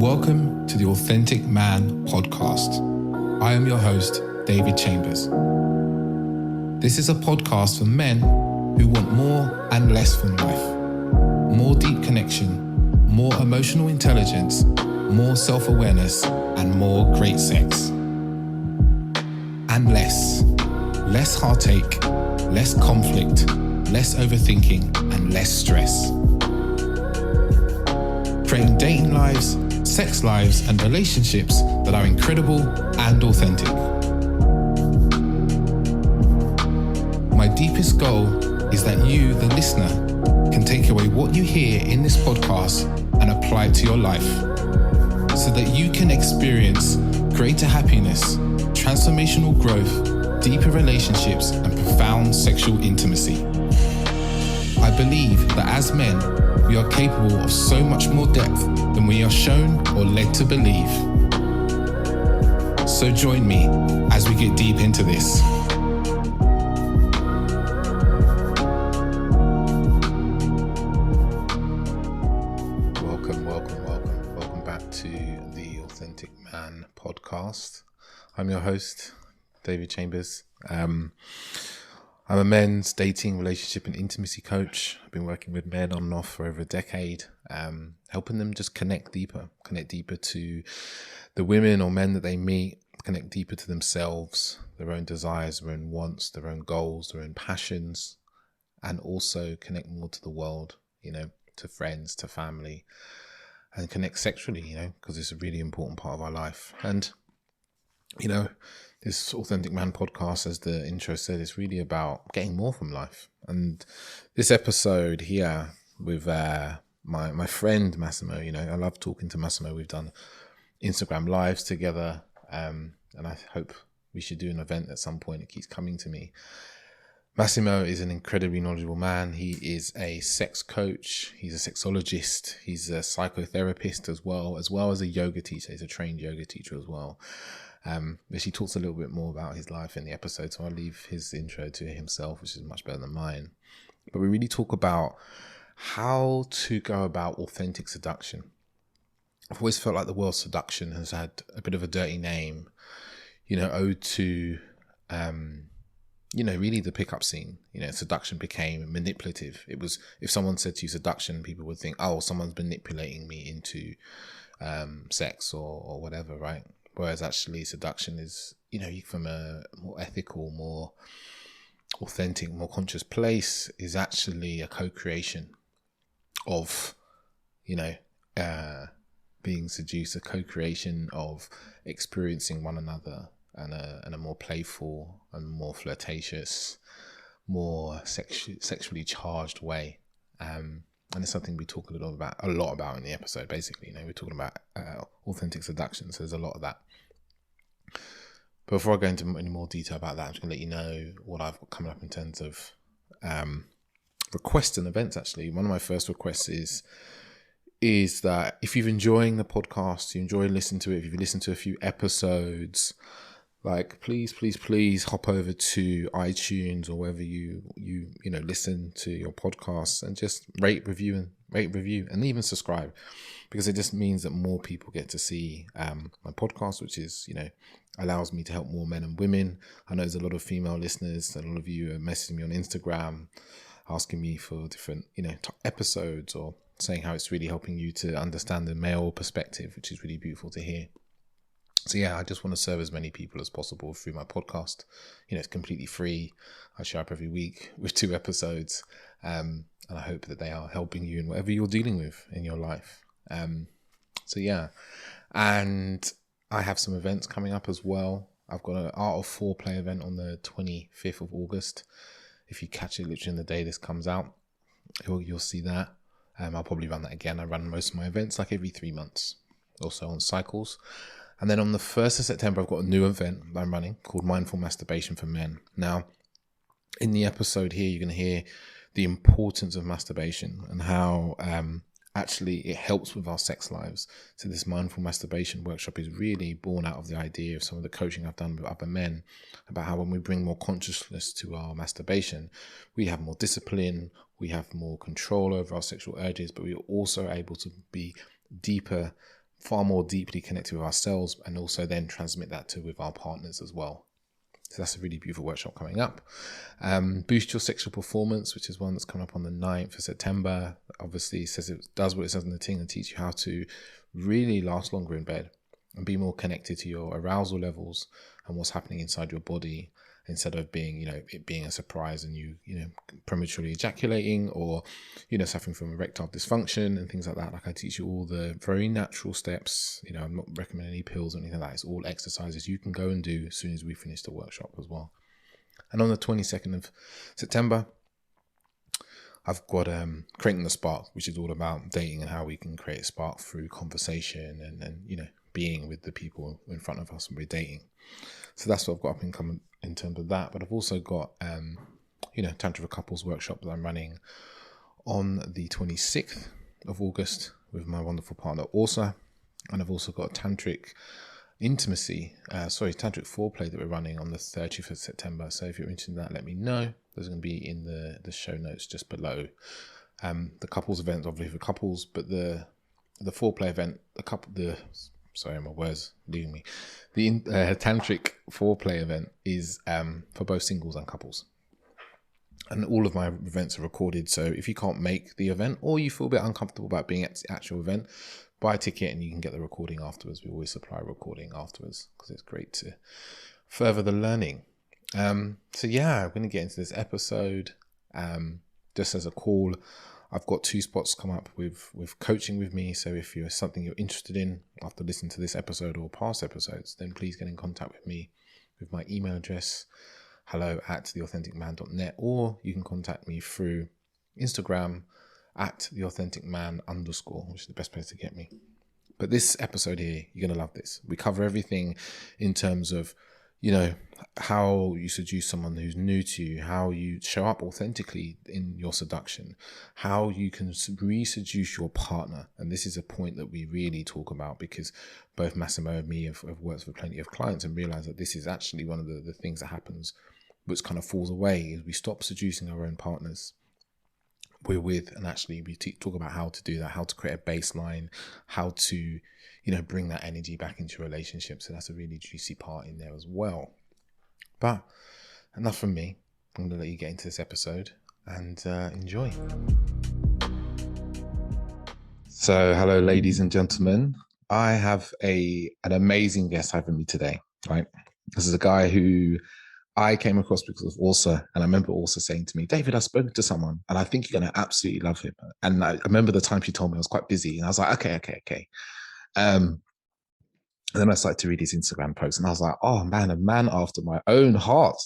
Welcome to the Authentic Man podcast. I am your host, David Chambers. This is a podcast for men who want more and less from life. More deep connection, more emotional intelligence, more self-awareness, and more great sex. And less heartache, less conflict, less overthinking, and less stress. Creating dating lives, sex lives, and relationships that are incredible and authentic. My deepest goal is that you, the listener, can take away what you hear in this podcast and apply it to your life so that you can experience greater happiness, transformational growth, deeper relationships, and profound sexual intimacy. I believe that as men, we are capable of so much more depth than we are shown or led to believe. So join me as we get deep into this. Welcome back to the Authentic Man podcast. I'm your host, David Chambers. I'm a men's dating, relationship and intimacy coach. I've been working with men on and off for over a decade, helping them just connect deeper to the women or men that they meet, connect deeper to themselves, their own desires, their own wants, their own goals, their own passions, and also connect more to the world, to friends, to family, and connect sexually, because it's a really important part of our life. And, this Authentic Man podcast, as the intro said, is really about getting more from life. And this episode here with my friend Massimo, I love talking to Massimo. We've done Instagram lives together, and I hope we should do an event at some point. It keeps coming to me. Massimo is an incredibly knowledgeable man. He is a sex coach. He's a sexologist. He's a psychotherapist as well as a yoga teacher. He's a trained yoga teacher as well. But he talks a little bit more about his life in the episode, so I'll leave his intro to himself, which is much better than mine. But we really talk about how to go about authentic seduction. I've always felt like the word seduction has had a bit of a dirty name, owed to, really the pickup scene. Seduction became manipulative. It was, if someone said to you seduction, people would think, oh, someone's manipulating me into sex or whatever, right? Whereas actually seduction is, from a more ethical, more authentic, more conscious place, is actually a co-creation of, being seduced, a co-creation of experiencing one another and a more playful and more flirtatious, more sexually charged way. And it's something we talk a lot about in the episode. Basically, we're talking about authentic seduction, so there's a lot of that. But before I go into any more detail about that, I'm just going to let you know what I've got coming up in terms of requests and events. Actually, one of my first requests is that if you're enjoying the podcast, you enjoy listening to it, if you've listened to a few episodes, please hop over to iTunes or wherever you listen to your podcasts and just rate, review, and even subscribe, because it just means that more people get to see my podcast, which is, allows me to help more men and women. I know there's a lot of female listeners. A lot of you are messaging me on Instagram, asking me for different, episodes, or saying how it's really helping you to understand the male perspective, which is really beautiful to hear. So yeah, I just want to serve as many people as possible through my podcast. It's completely free. I show up every week with 2 episodes. And I hope that they are helping you in whatever you're dealing with in your life. So yeah. And I have some events coming up as well. I've got an Art of Foreplay event on the 25th of August. If you catch it literally on the day this comes out, you'll see that. I'll probably run that again. I run most of my events like every 3 months, also on cycles. And then on the 1st of September, I've got a new event that I'm running called Mindful Masturbation for Men. Now, in the episode here, you're going to hear the importance of masturbation and how actually it helps with our sex lives. So this mindful masturbation workshop is really born out of the idea of some of the coaching I've done with other men about how when we bring more consciousness to our masturbation, we have more discipline, we have more control over our sexual urges, but we are also able to be deeper far more deeply connected with ourselves, and also then transmit that with our partners as well. So that's a really beautiful workshop coming up. Boost Your Sexual Performance, which is one that's coming up on the 9th of September. Obviously, it says it does what it says in the thing and teach you how to really last longer in bed and be more connected to your arousal levels and what's happening inside your body, instead of being, it being a surprise and you prematurely ejaculating, or, suffering from erectile dysfunction and things like that. Like, I teach you all the very natural steps. I'm not recommending any pills or anything like that. It's all exercises you can go and do as soon as we finish the workshop as well. And on the 22nd of September, I've got Creating the Spark, which is all about dating and how we can create a spark through conversation and being with the people in front of us when we're dating. So that's what I've got up in common in terms of that. But I've also got, Tantra for Couples workshop that I'm running on the 26th of August with my wonderful partner, Orsa. And I've also got a tantric foreplay that we're running on the 30th of September. So if you're interested in that, let me know. There's going to be in the show notes just below. The couples event, obviously for couples, but the foreplay event, sorry, my words leaving me. The tantric foreplay event is for both singles and couples. And all of my events are recorded. So if you can't make the event, or you feel a bit uncomfortable about being at the actual event, buy a ticket and you can get the recording afterwards. We always supply a recording afterwards because it's great to further the learning. So yeah, I'm going to get into this episode. Just as a call, I've got 2 spots come up with coaching with me. So if you're something you're interested in after listening to this episode or past episodes, then please get in contact with me with my email address, hello@theauthenticman.net, or you can contact me through Instagram @theauthenticman_, which is the best place to get me. But this episode here, you're going to love this. We cover everything in terms of, how you seduce someone who's new to you, how you show up authentically in your seduction, how you can re-seduce your partner. And this is a point that we really talk about, because both Massimo and me have worked with plenty of clients and realized that this is actually one of the things that happens, which kind of falls away, is we stop seducing our own partners we're with, and actually we talk about how to do that, how to create a baseline, how to bring that energy back into your relationship. So that's a really juicy part in there as well. But enough from me. I'm going to let you get into this episode and enjoy. So hello, ladies and gentlemen. I have an amazing guest having me today, right? This is a guy who I came across because of Orsa, and I remember Orsa saying to me, David, I've spoken to someone and I think you're going to absolutely love him. And I remember the time she told me I was quite busy, and I was like, okay. And then I started to read his Instagram posts, and I was like, oh man, a man after my own heart.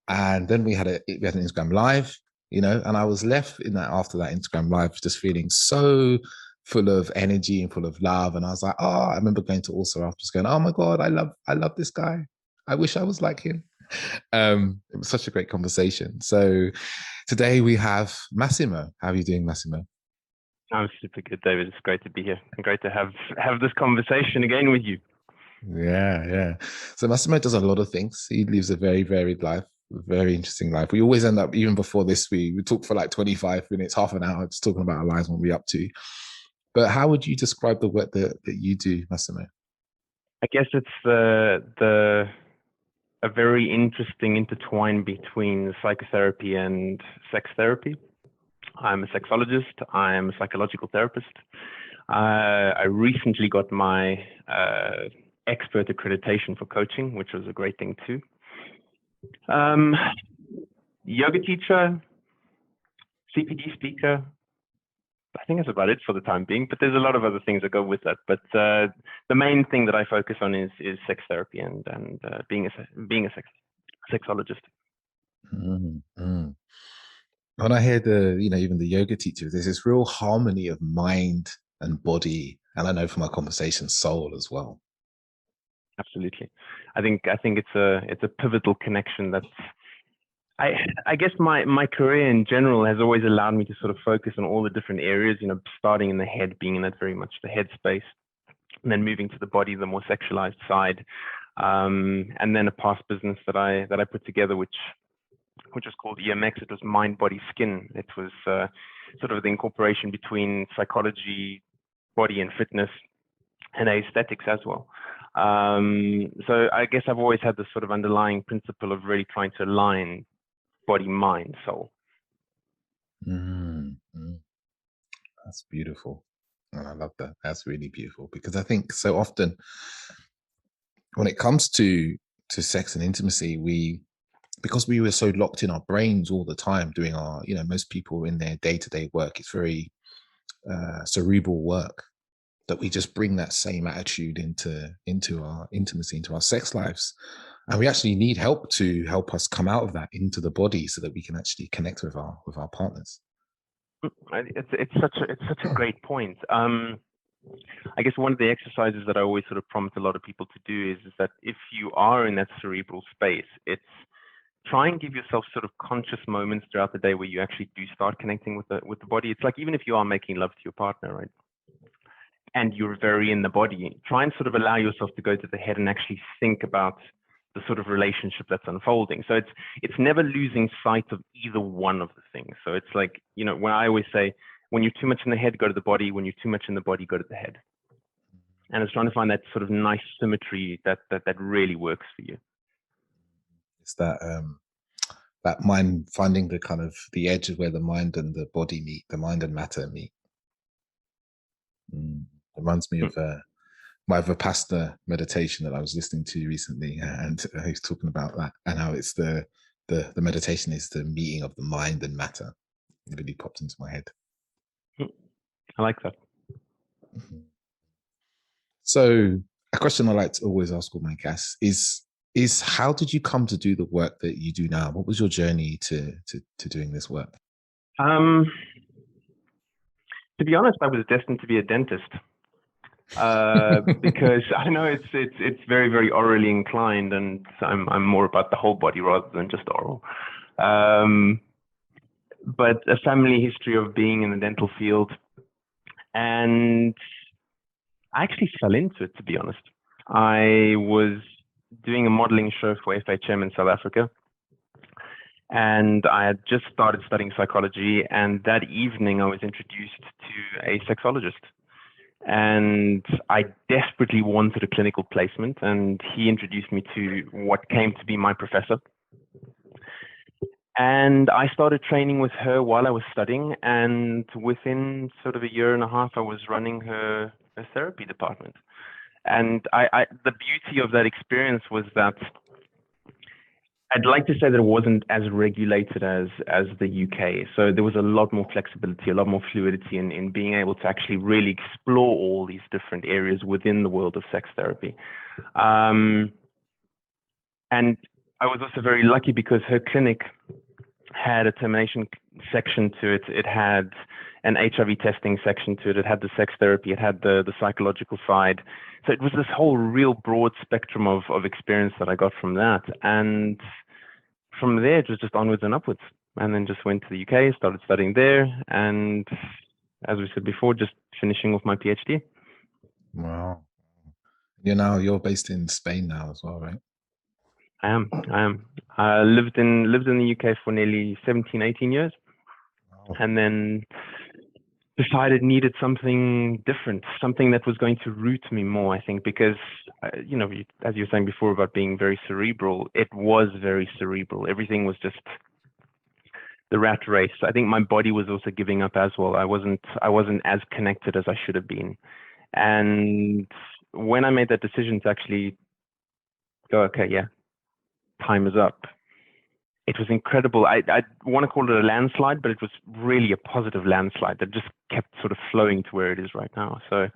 And then we had an Instagram live, and I was left after that Instagram live just feeling so full of energy and full of love. And I was like, I remember going to Orsa after, just going, oh my God, I love this guy. I wish I was like him. It was such a great conversation. So today we have Massimo. How are you doing, Massimo? I'm super good, David. It's great to be here and great to have this conversation again with you. Yeah. So Massimo does a lot of things. He lives a very varied life, a very interesting life. We always end up, even before this, we talk for like 25 minutes, half an hour, just talking about our lives, what we're up to. But how would you describe the work that you do, Massimo? I guess it's a very interesting intertwine between psychotherapy and sex therapy. I'm a sexologist. I'm a psychological therapist. I recently got my expert accreditation for coaching, which was a great thing too. Yoga teacher, CPD speaker. I think that's about it for the time being, but there's a lot of other things that go with that. But the main thing that I focus on is sex therapy and being a sexologist. Mm-hmm. When I hear even the yoga teachers, there's this real harmony of mind and body, and I know from our conversation, soul as well. Absolutely, I think it's a pivotal connection that's. I guess my career in general has always allowed me to sort of focus on all the different areas, starting in the head, being in that very much the head space, and then moving to the body, the more sexualized side, and then a past business that I put together, which was called EMX. It was Mind, Body, Skin. It was sort of the incorporation between psychology, body, and fitness, and aesthetics as well. So I guess I've always had this sort of underlying principle of really trying to align body, mind, soul. That's beautiful. And I love that. That's really beautiful, because I think so often when it comes to sex and intimacy, because we were so locked in our brains all the time doing our, most people in their day-to-day work, it's very cerebral work, that we just bring that same attitude into our intimacy, into our sex lives. And we actually need help to help us come out of that into the body so that we can actually connect with our partners. It's such a great point. I guess one of the exercises that I always sort of prompt a lot of people to do is that if you are in that cerebral space, it's try and give yourself sort of conscious moments throughout the day where you actually do start connecting with the body. It's like, even if you are making love to your partner, right, and you're very in the body, try and sort of allow yourself to go to the head and actually think about the sort of relationship that's unfolding. So it's never losing sight of either one of the things. So it's like, when I always say, when you're too much in the head, go to the body. When you're too much in the body, go to the head. And it's trying to find that sort of nice symmetry that really works for you. It's that mind, finding the kind of the edge of where the mind and the body meet, the mind and matter meet. Reminds me of my Vipassana meditation that I was listening to recently, and he's talking about that and how it's the meditation is the meeting of the mind and matter. It really popped into my head. I like that. So a question I like to always ask all my guests is how did you come to do the work that you do now? What was your journey to doing this work? To be honest, I was destined to be a dentist. Because I know it's very, very orally inclined, and I'm more about the whole body rather than just oral. But a family history of being in the dental field, and I actually fell into it, to be honest. I was doing a modeling show for FHM in South Africa, and I had just started studying psychology, and that evening I was introduced to a sexologist. And I desperately wanted a clinical placement, and he introduced me to what came to be my professor. And I started training with her while I was studying, and within sort of a year and a half, I was running her therapy department. And the beauty of that experience was that I'd like to say that it wasn't as regulated as the UK. So there was a lot more flexibility, a lot more fluidity in being able to actually really explore all these different areas within the world of sex therapy. And I was also very lucky because her clinic had a termination section to it. It had an HIV testing section to it. It had the sex therapy. It had the psychological side. So it was this whole real broad spectrum of experience that I got from that. And from there, it was just onwards and upwards. And then just went to the UK, started studying there. And as we said before, just finishing off my PhD. Wow. You're based in Spain now as well, right? I am. I lived in the UK for nearly 17, 18 years. Wow. And then decided needed something different, something that was going to root me more, I think, because, as you were saying before about being very cerebral, it was very cerebral. Everything was just the rat race. I think my body was also giving up as well. I wasn't as connected as I should have been. And when I made that decision to actually go, okay, yeah, time is up, it was incredible. I want to call it a landslide, but it was really a positive landslide that just kept sort of flowing to where it is right now. So it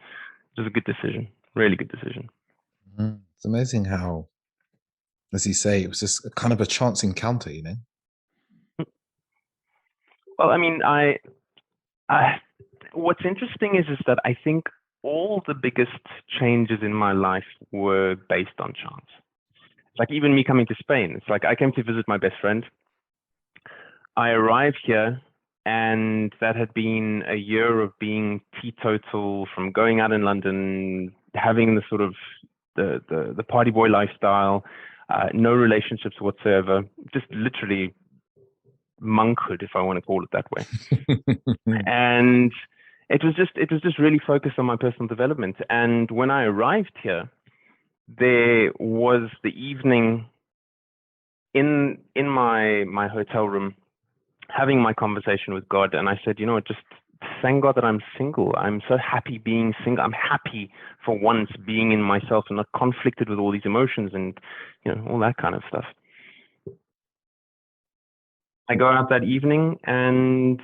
was a good decision, really good decision. It's amazing how, as you say, it was just kind of a chance encounter, Well, I mean, what's interesting is that I think all the biggest changes in my life were based on chance. Like even me coming to Spain, it's like I came to visit my best friend. I arrived here, and that had been a year of being teetotal, from going out in London, having the sort of the party boy lifestyle, no relationships whatsoever, just literally monkhood, if I want to call it that way. And it was just really focused on my personal development. And when I arrived here, there was the evening in my hotel room, having my conversation with God, and I said, you know what, just thank God that I'm single. I'm so happy being single. I'm happy for once being in myself and not conflicted with all these emotions and, you know, all that kind of stuff. I go out that evening, and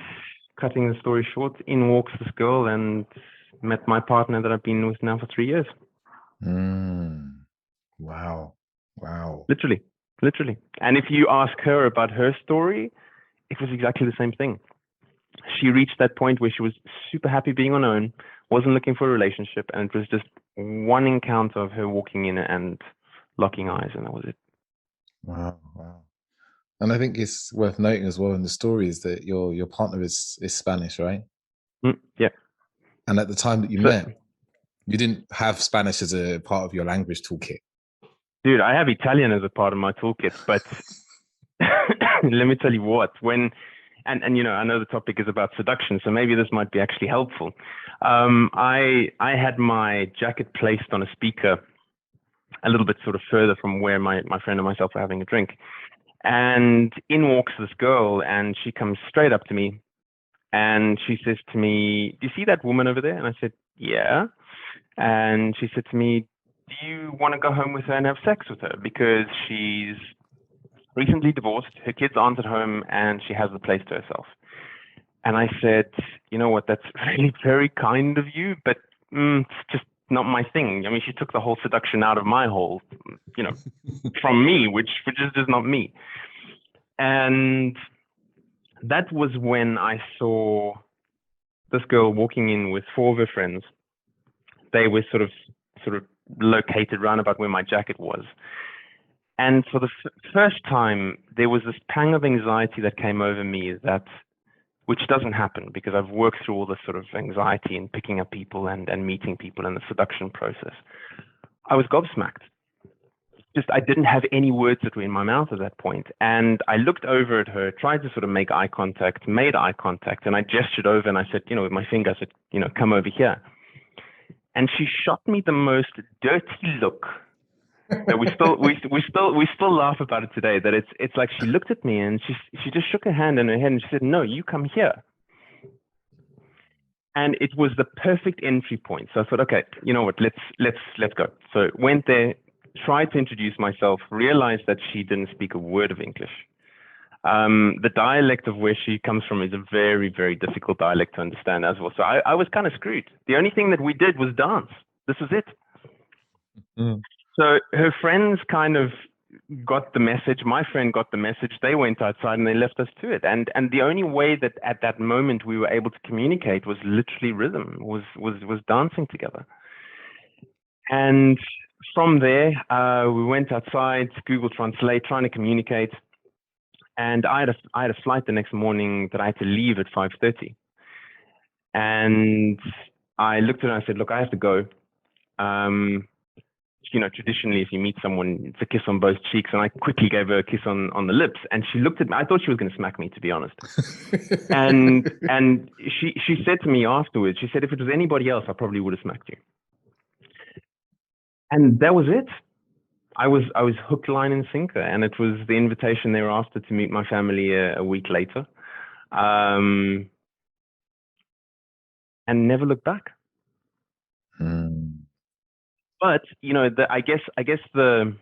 cutting the story short, in walks this girl and met my partner that I've been with now for 3 years. Wow. Literally. And if you ask her about her story, it was exactly the same thing. She reached that point where she was super happy being on her own, wasn't looking for a relationship, and it was just one encounter of her walking in and locking eyes, and that was it. Wow. And I think it's worth noting as well in the story is that your partner is Spanish, right? Yeah. And at the time that you met, you didn't have Spanish as a part of your language toolkit. Dude, I have Italian as a part of my toolkit, but let me tell you what, and you know, I know the topic is about seduction, so maybe this might be actually helpful. I had my jacket placed on a speaker a little bit sort of further from where my friend and myself were having a drink. And in walks this girl, and she comes straight up to me, and she says to me, "Do you see that woman over there?" And I said, "Yeah." And she said to me, "Do you want to go home with her and have sex with her? Because she's recently divorced, her kids aren't at home, and she has the place to herself." And I said, "You know what, that's really very kind of you, but it's just not my thing." I mean, she took the whole seduction out of my whole, you know, from me, which is just not me. And that was when I saw this girl walking in with 4 of her friends. They were sort of located round about where my jacket was. And for the first time, there was this pang of anxiety that came over me, that which doesn't happen because I've worked through all this sort of anxiety in picking up people and meeting people in the seduction process. I was gobsmacked. Just, I didn't have any words that were in my mouth at that point. And I looked over at her, tried to sort of make eye contact, made eye contact, and I gestured over and I said, you know, with my finger, I said, you know, come over here. And she shot me the most dirty look that we still laugh about it today. That it's like she looked at me and she just shook her hand in her head and she said, "No, you come here." And it was the perfect entry point. So I thought, okay, you know what, let's go. So went there, tried to introduce myself, realized that she didn't speak a word of English. The dialect of where she comes from is a very, very difficult dialect to understand as well. So I was kind of screwed. The only thing that we did was dance. This was it. So her friends kind of got the message. My friend got the message. They went outside and they left us to it. And the only way that at that moment we were able to communicate was literally rhythm, was dancing together. And from there, we went outside, Google Translate, trying to communicate. And I had a flight the next morning that I had to leave at 5:30. And I looked at her and I said, "Look, I have to go. You know, traditionally, if you meet someone, it's a kiss on both cheeks." And I quickly gave her a kiss on the lips. And she looked at me. I thought she was going to smack me, to be honest. and she said to me afterwards, she said, "If it was anybody else, I probably would have smacked you." And that was it. I was hook, line, and sinker, and it was the invitation thereafter to meet my family a week later, and never look back. But you know, I guess the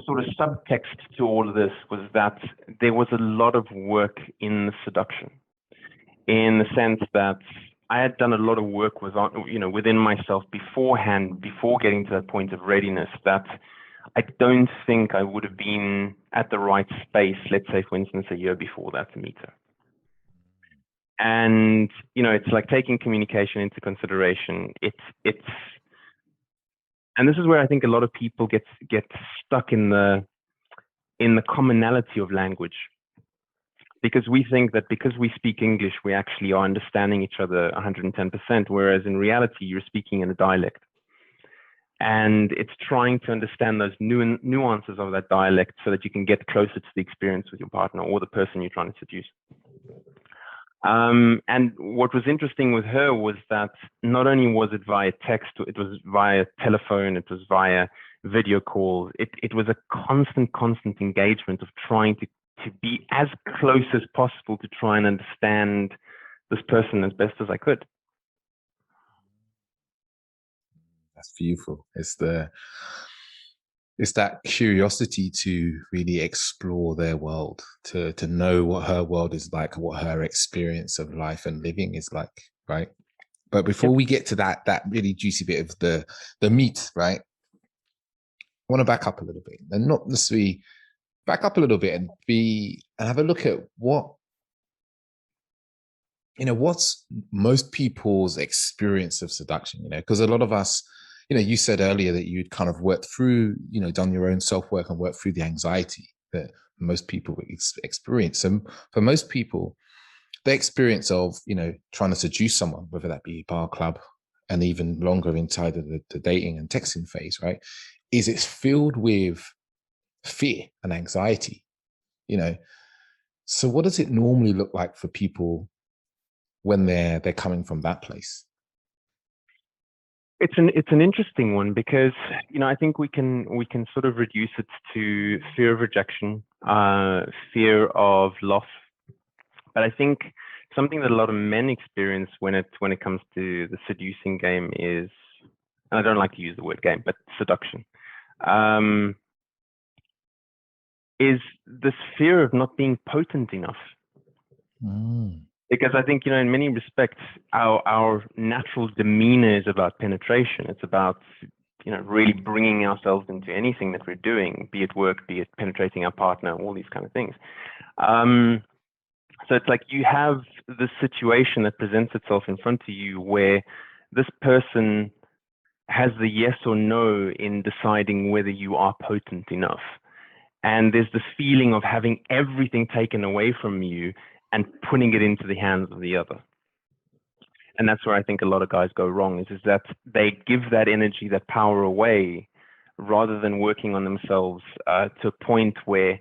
sort of subtext to all of this was that there was a lot of work in the seduction, in the sense that I had done a lot of work within myself beforehand, before getting to that point of readiness, that I don't think I would have been at the right space, let's say, for instance, a year before that to meet her. And, you know, it's like taking communication into consideration. And this is where I think a lot of people get stuck in the commonality of language. Because we think that because we speak English, we actually are understanding each other 110%, whereas in reality, you're speaking in a dialect. And it's trying to understand those nuances of that dialect so that you can get closer to the experience with your partner or the person you're trying to seduce. And what was interesting with her was that not only was it via text, it was via telephone, it was via video calls. It was a constant engagement of trying to be as close as possible to try and understand this person as best as I could. That's beautiful. It's that curiosity to really explore their world, to know what her world is like, what her experience of life and living is like, right? But before we get to that really juicy bit of the meat, right? I want to back up a little bit, and not necessarily back up a little bit and have a look at what's most people's experience of seduction, because a lot of us, you said earlier that you'd kind of worked through, done your own self-work and worked through the anxiety that most people experience. And for most people, the experience of, trying to seduce someone, whether that be bar, club, and even longer inside of the dating and texting phase, right, is it's filled with fear and anxiety, So what does it normally look like for people when they're coming from that place? It's an interesting one because I think we can sort of reduce it to fear of rejection, fear of loss. But I think something that a lot of men experience when it comes to the seducing game is, and I don't like to use the word game, but seduction, is this fear of not being potent enough. Because I think, in many respects, our natural demeanor is about penetration. It's about, really bringing ourselves into anything that we're doing, be it work, be it penetrating our partner, all these kind of things. So it's like you have this situation that presents itself in front of you where this person has the yes or no in deciding whether you are potent enough. And there's this feeling of having everything taken away from you and putting it into the hands of the other. And that's where I think a lot of guys go wrong, is that they give that energy, that power away, rather than working on themselves to a point where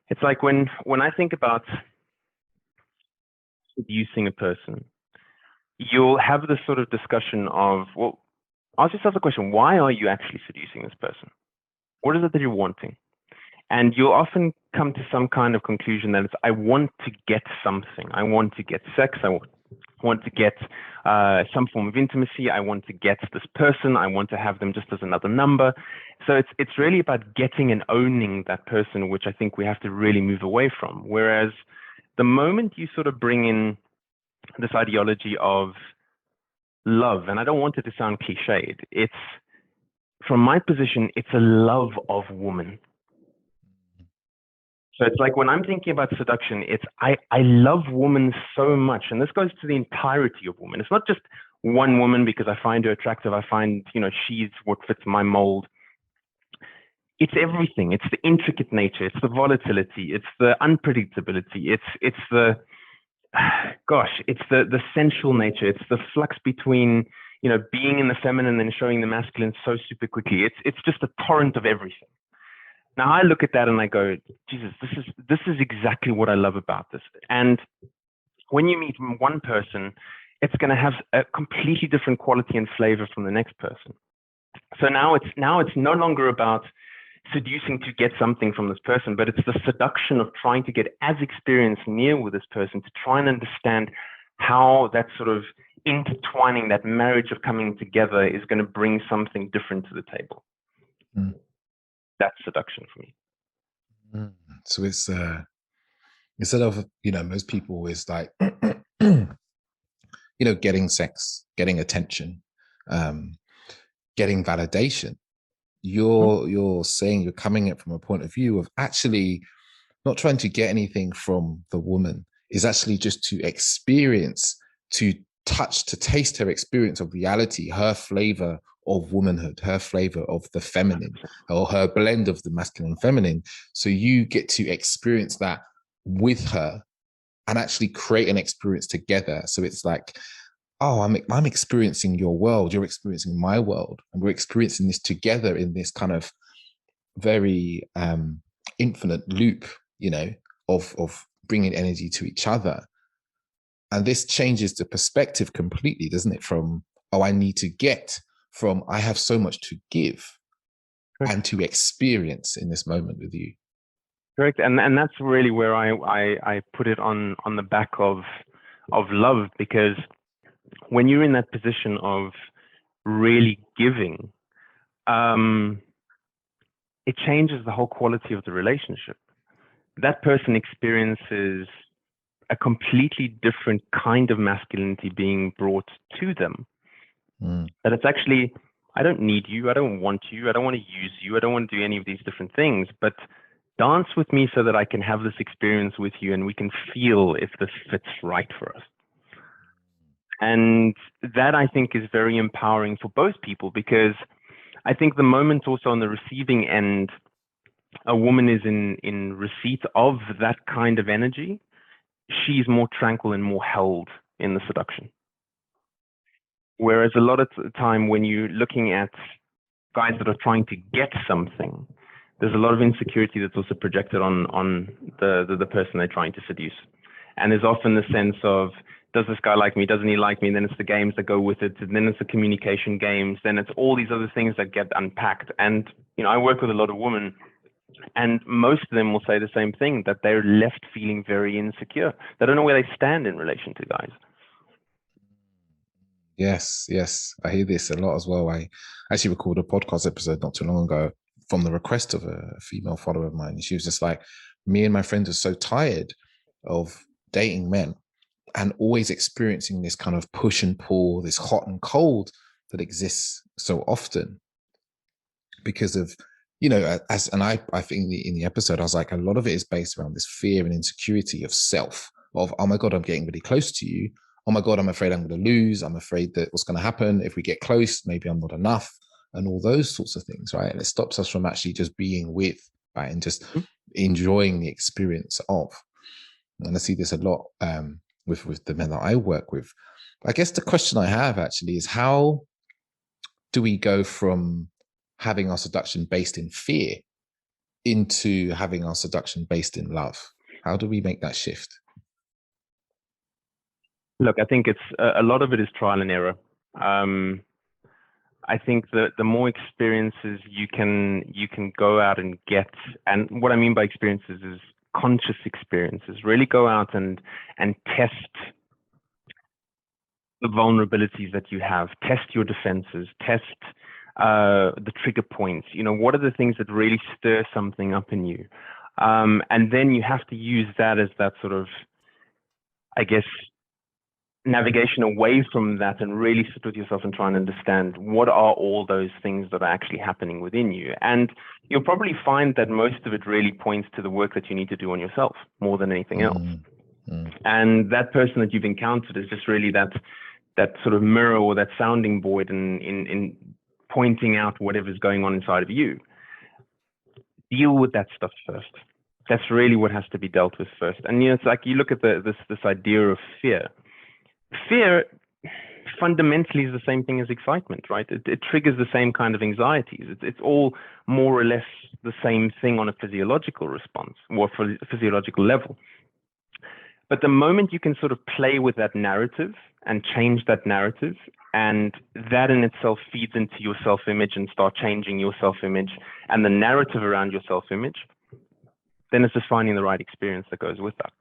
it's like when I think about seducing a person, you'll have this sort of discussion of, well, ask yourself the question, why are you actually seducing this person? What is it that you're wanting? And you'll often come to some kind of conclusion that it's, I want to get something. I want to get sex. I want to get some form of intimacy. I want to get this person. I want to have them just as another number. So it's really about getting and owning that person, which I think we have to really move away from. Whereas the moment you sort of bring in this ideology of love, and I don't want it to sound cliched, it's, from my position, it's a love of woman. So it's like when I'm thinking about seduction, it's I love women so much. And this goes to the entirety of women. It's not just one woman because I find her attractive. I find, she's what fits my mold. It's everything. It's the intricate nature. It's the volatility. It's the unpredictability. It's the, it's the sensual nature. It's the flux between, being in the feminine and showing the masculine so super quickly. It's just a torrent of everything. Now I look at that and I go, Jesus, this is exactly what I love about this. And when you meet one person, it's going to have a completely different quality and flavor from the next person. So now it's no longer about seducing to get something from this person, but it's the seduction of trying to get as experienced near with this person to try and understand how that sort of intertwining, that marriage of coming together is going to bring something different to the table. That's seduction for me. So it's instead of most people is like getting sex, getting attention, getting validation. You're saying you're coming at it from a point of view of actually not trying to get anything from the woman, is actually just to experience, to touch, to taste her experience of reality, her flavor of womanhood, her flavor of the feminine, or her blend of the masculine and feminine. So you get to experience that with her and actually create an experience together. So it's like, oh, I'm experiencing your world, you're experiencing my world, and we're experiencing this together in this kind of very infinite loop, of bringing energy to each other. And this changes the perspective completely, doesn't it? From, oh, I need to get, from I have so much to give and to experience in this moment with you. Correct. And that's really where I put it on the back of love, because when you're in that position of really giving, it changes the whole quality of the relationship. That person experiences a completely different kind of masculinity being brought to them. That it's actually, I don't need you, I don't want you, I don't want to use you, I don't want to do any of these different things, but dance with me so that I can have this experience with you and we can feel if this fits right for us. And that, I think, is very empowering for both people, because I think the moment also on the receiving end, a woman is in receipt of that kind of energy, she's more tranquil and more held in the seduction. Whereas a lot of the time when you're looking at guys that are trying to get something, there's a lot of insecurity that's also projected on the person they're trying to seduce. And there's often the sense of, does this guy like me? Doesn't he like me? And then it's the games that go with it. And then it's the communication games. Then it's all these other things that get unpacked. And, you know, I work with a lot of women, and most of them will say the same thing, that they're left feeling very insecure. They don't know where they stand in relation to guys. Yes, yes. I hear this a lot as well. I actually recorded a podcast episode not too long ago from the request of a female follower of mine. She was just like, me and my friends are so tired of dating men and always experiencing this kind of push and pull, this hot and cold that exists so often because of, you know, I think in the episode, I was like, a lot of it is based around this fear and insecurity of self, of, oh my God, I'm getting really close to you. Oh my God, I'm afraid I'm going to lose. I'm afraid that what's going to happen if we get close, maybe I'm not enough, and all those sorts of things, right? And it stops us from actually just being with, right? And just enjoying the experience of. And I see this a lot with the men that I work with. I guess the question I have actually is, how do we go from having our seduction based in fear into having our seduction based in love? How do we make that shift? Look, I think it's a lot of it is trial and error. I think that the more experiences you can go out and get, and what I mean by experiences is conscious experiences, really go out and test the vulnerabilities that you have, test your defenses, test the trigger points. You know, what are the things that really stir something up in you? And then you have to use that as that sort of, I guess, navigation away from that, and really sit with yourself and try and understand what are all those things that are actually happening within you. And you'll probably find that most of it really points to the work that you need to do on yourself more than anything else. And that person that you've encountered is just really that sort of mirror or that sounding board in pointing out whatever's going on inside of you. Deal with that stuff first. That's really what has to be dealt with first. And, you know, it's like you look at this idea of fear. Fear fundamentally is the same thing as excitement, right? It triggers the same kind of anxieties. It's all more or less the same thing on a physiological response or physiological level. But the moment you can sort of play with that narrative and change that narrative, and that in itself feeds into your self-image and start changing your self-image and the narrative around your self-image, then it's just finding the right experience that goes with that.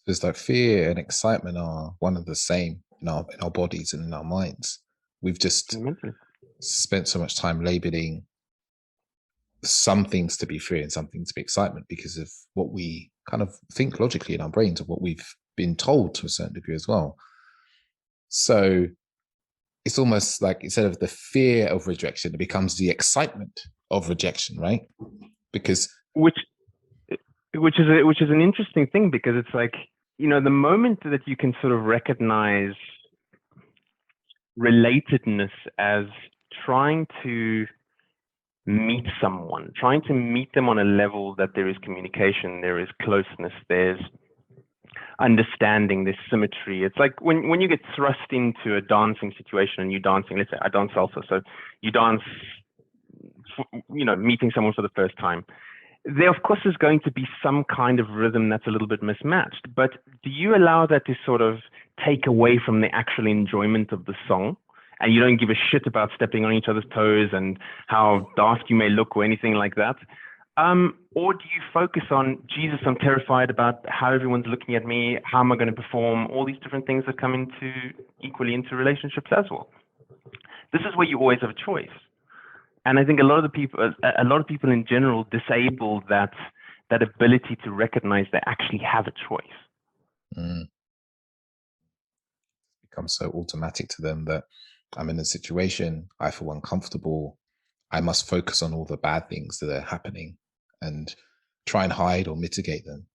It's like fear and excitement are one of the same in our bodies and in our minds. We've just spent so much time labeling some things to be fear and some things to be excitement because of what we kind of think logically in our brains, of what we've been told to a certain degree as well. So it's almost like, instead of the fear of rejection, it becomes the excitement of rejection, right? Because which is an interesting thing, because it's like, you know, the moment that you can sort of recognize relatedness as trying to meet someone, trying to meet them on a level that there is communication, there is closeness, there's understanding, there's symmetry. It's like when you get thrust into a dancing situation and you're dancing, let's say I dance salsa, so you dance, you know, meeting someone for the first time. there of course is going to be some kind of rhythm that's a little bit mismatched, but do you allow that to sort of take away from the actual enjoyment of the song, and you don't give a shit about stepping on each other's toes and how daft you may look or anything like that? Or do you focus on, Jesus, I'm terrified about how everyone's looking at me, how am I going to perform, all these different things that come equally into relationships as well? This is where you always have a choice. And I think a lot of people in general disable that ability to recognize they actually have a choice. It becomes so automatic to them that I'm in a situation, I feel uncomfortable, I must focus on all the bad things that are happening and try and hide or mitigate them,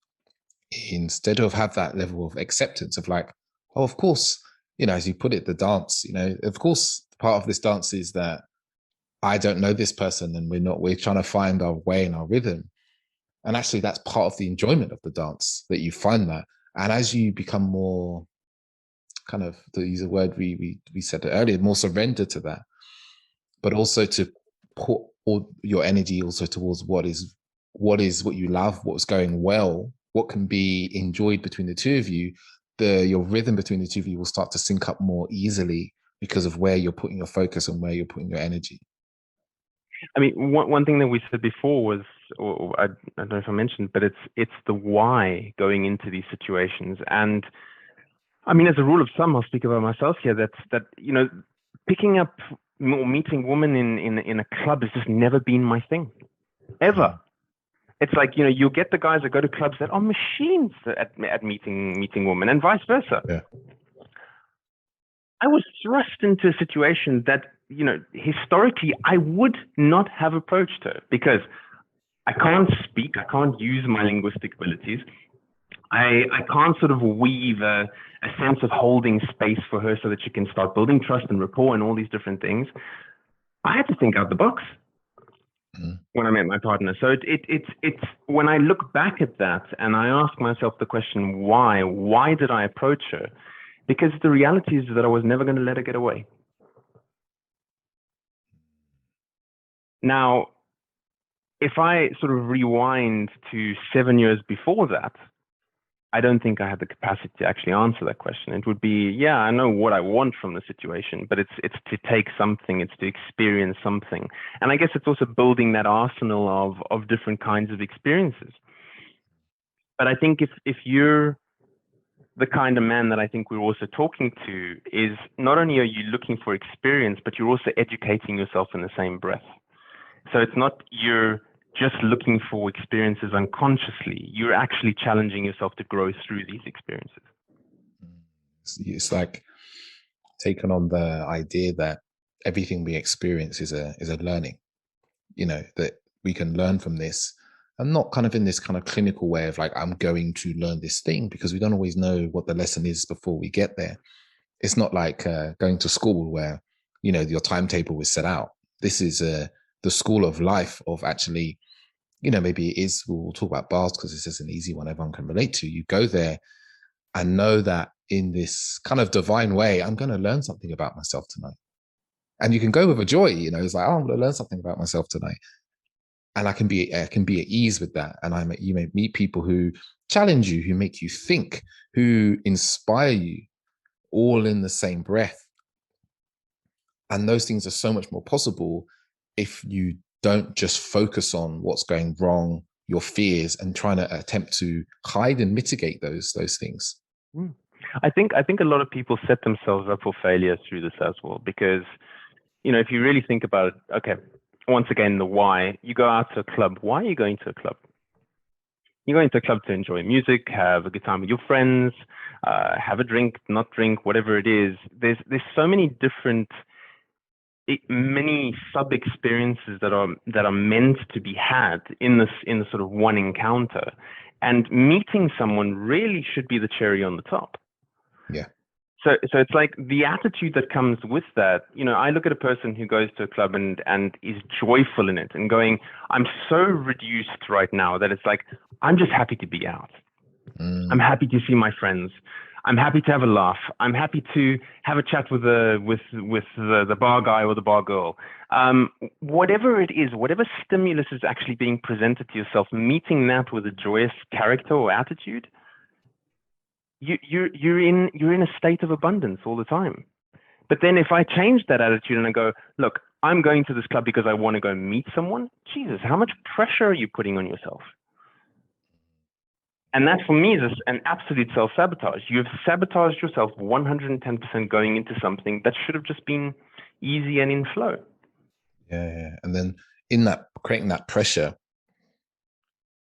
instead of have that level of acceptance of like, oh, of course, as you put it, the dance, of course, part of this dance is that I don't know this person and we're trying to find our way and our rhythm. And actually that's part of the enjoyment of the dance, that you find that. And as you become more kind of, to use a word we said it earlier, more surrender to that, but also to put all your energy also towards what you love, what's going well, what can be enjoyed between the two of you, your rhythm between the two of you will start to sync up more easily because of where you're putting your focus and where you're putting your energy. I mean, one thing that we said before was, or I don't know if I mentioned, but it's the why going into these situations. And I mean, as a rule of thumb, I'll speak about myself here, that picking up or meeting women in a club has just never been my thing, ever. It's like, you'll get the guys that go to clubs that are machines at meeting women, and vice versa. Yeah. I was thrust into a situation that, historically I would not have approached her, because I can't speak, I can't use my linguistic abilities. I can't sort of weave a sense of holding space for her so that she can start building trust and rapport and all these different things. I had to think out the box when I met my partner. So it's when I look back at that and I ask myself the question, why did I approach her? Because the reality is that I was never going to let her get away. Now, if I sort of rewind to 7 years before that, I don't think I had the capacity to actually answer that question. It would be, yeah, I know what I want from the situation, but it's to take something, it's to experience something. And I guess it's also building that arsenal of different kinds of experiences. But I think if you're the kind of man that I think we're also talking to, is not only are you looking for experience, but you're also educating yourself in the same breath. So it's not you're just looking for experiences unconsciously. You're actually challenging yourself to grow through these experiences. It's like taking on the idea that everything we experience is a learning, that we can learn from this, and not kind of in this kind of clinical way of like, I'm going to learn this thing, because we don't always know what the lesson is before we get there. It's not like going to school where, your timetable is set out. This is the school of life of actually, maybe it is, we'll talk about bars because this is an easy one everyone can relate to. You go there and know that in this kind of divine way, I'm going to learn something about myself tonight. And you can go with a joy, it's like, oh, I'm going to learn something about myself tonight. And I can be at ease with that. And you may meet people who challenge you, who make you think, who inspire you, all in the same breath. And those things are so much more possible if you don't just focus on what's going wrong, your fears, and trying to attempt to hide and mitigate those things. I think a lot of people set themselves up for failure through this as well, because, if you really think about it, okay, once again, the why. You go out to a club. Why are you going to a club? You're going to a club to enjoy music, have a good time with your friends, have a drink, not drink, whatever it is. There's so many different many sub experiences that are meant to be had in the sort of one encounter, and meeting someone really should be the cherry on the top. Yeah. So it's like the attitude that comes with that. I look at a person who goes to a club and is joyful in it and going, I'm so reduced right now that it's like, I'm just happy to be out. I'm happy to see my friends. I'm happy to have a laugh. I'm happy to have a chat with the bar guy or the bar girl. Whatever it is, whatever stimulus is actually being presented to yourself, meeting that with a joyous character or attitude, you're in a state of abundance all the time. But then if I change that attitude and I go, look, I'm going to this club because I want to go meet someone, Jesus, how much pressure are you putting on yourself? And that for me is an absolute self-sabotage. You have sabotaged yourself 110% going into something that should have just been easy and in flow. Yeah. And then in that, creating that pressure,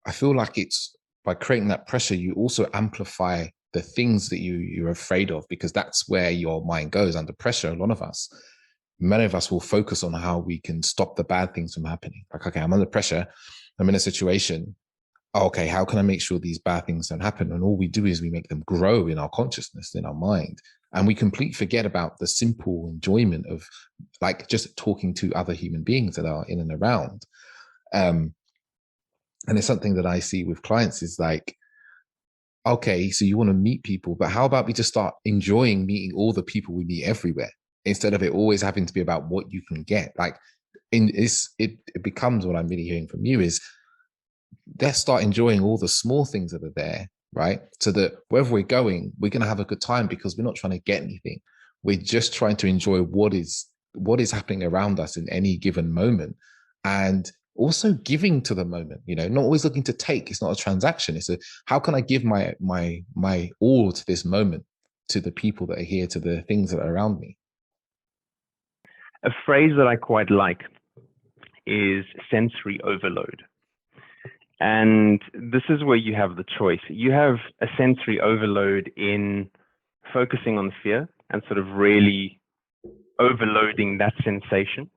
I feel like it's by creating that pressure, you also amplify the things that you're afraid of, because that's where your mind goes under pressure. A lot of us, many of us will focus on how we can stop the bad things from happening. Like, okay, I'm under pressure. I'm in a situation. Okay, how can I make sure these bad things don't happen? And all we do is we make them grow in our consciousness, in our mind. And we completely forget about the simple enjoyment of like just talking to other human beings that are in and around. And it's something that I see with clients is like, okay, so you want to meet people, but how about we just start enjoying meeting all the people we meet everywhere, instead of it always having to be about what you can get. Like it becomes, what I'm really hearing from you is, let's start enjoying all the small things that are there, right? So that wherever we're going, we're going to have a good time, because we're not trying to get anything. We're just trying to enjoy what is happening around us in any given moment. And also giving to the moment, not always looking to take. It's not a transaction. It's how can I give my all to this moment, to the people that are here, to the things that are around me? A phrase that I quite like is sensory overload. And this is where you have the choice. You have a sensory overload in focusing on fear and sort of really overloading that sensation.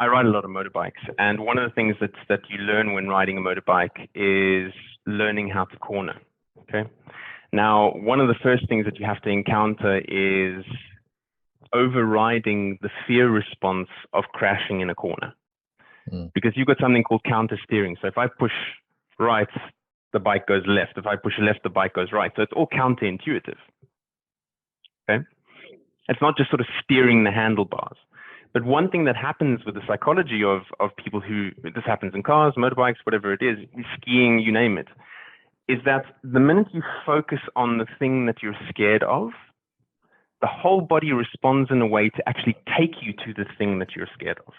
I ride a lot of motorbikes, and one of the things that you learn when riding a motorbike is learning how to corner. Okay. Now, one of the first things that you have to encounter is overriding the fear response of crashing in a corner. Because you've got something called counter steering. So if I push right, the bike goes left. If I push left, the bike goes right. So it's all counterintuitive. Okay. It's not just sort of steering the handlebars. But one thing that happens with the psychology of people who, this happens in cars, motorbikes, whatever it is, skiing, you name it, is that the minute you focus on the thing that you're scared of, the whole body responds in a way to actually take you to the thing that you're scared of.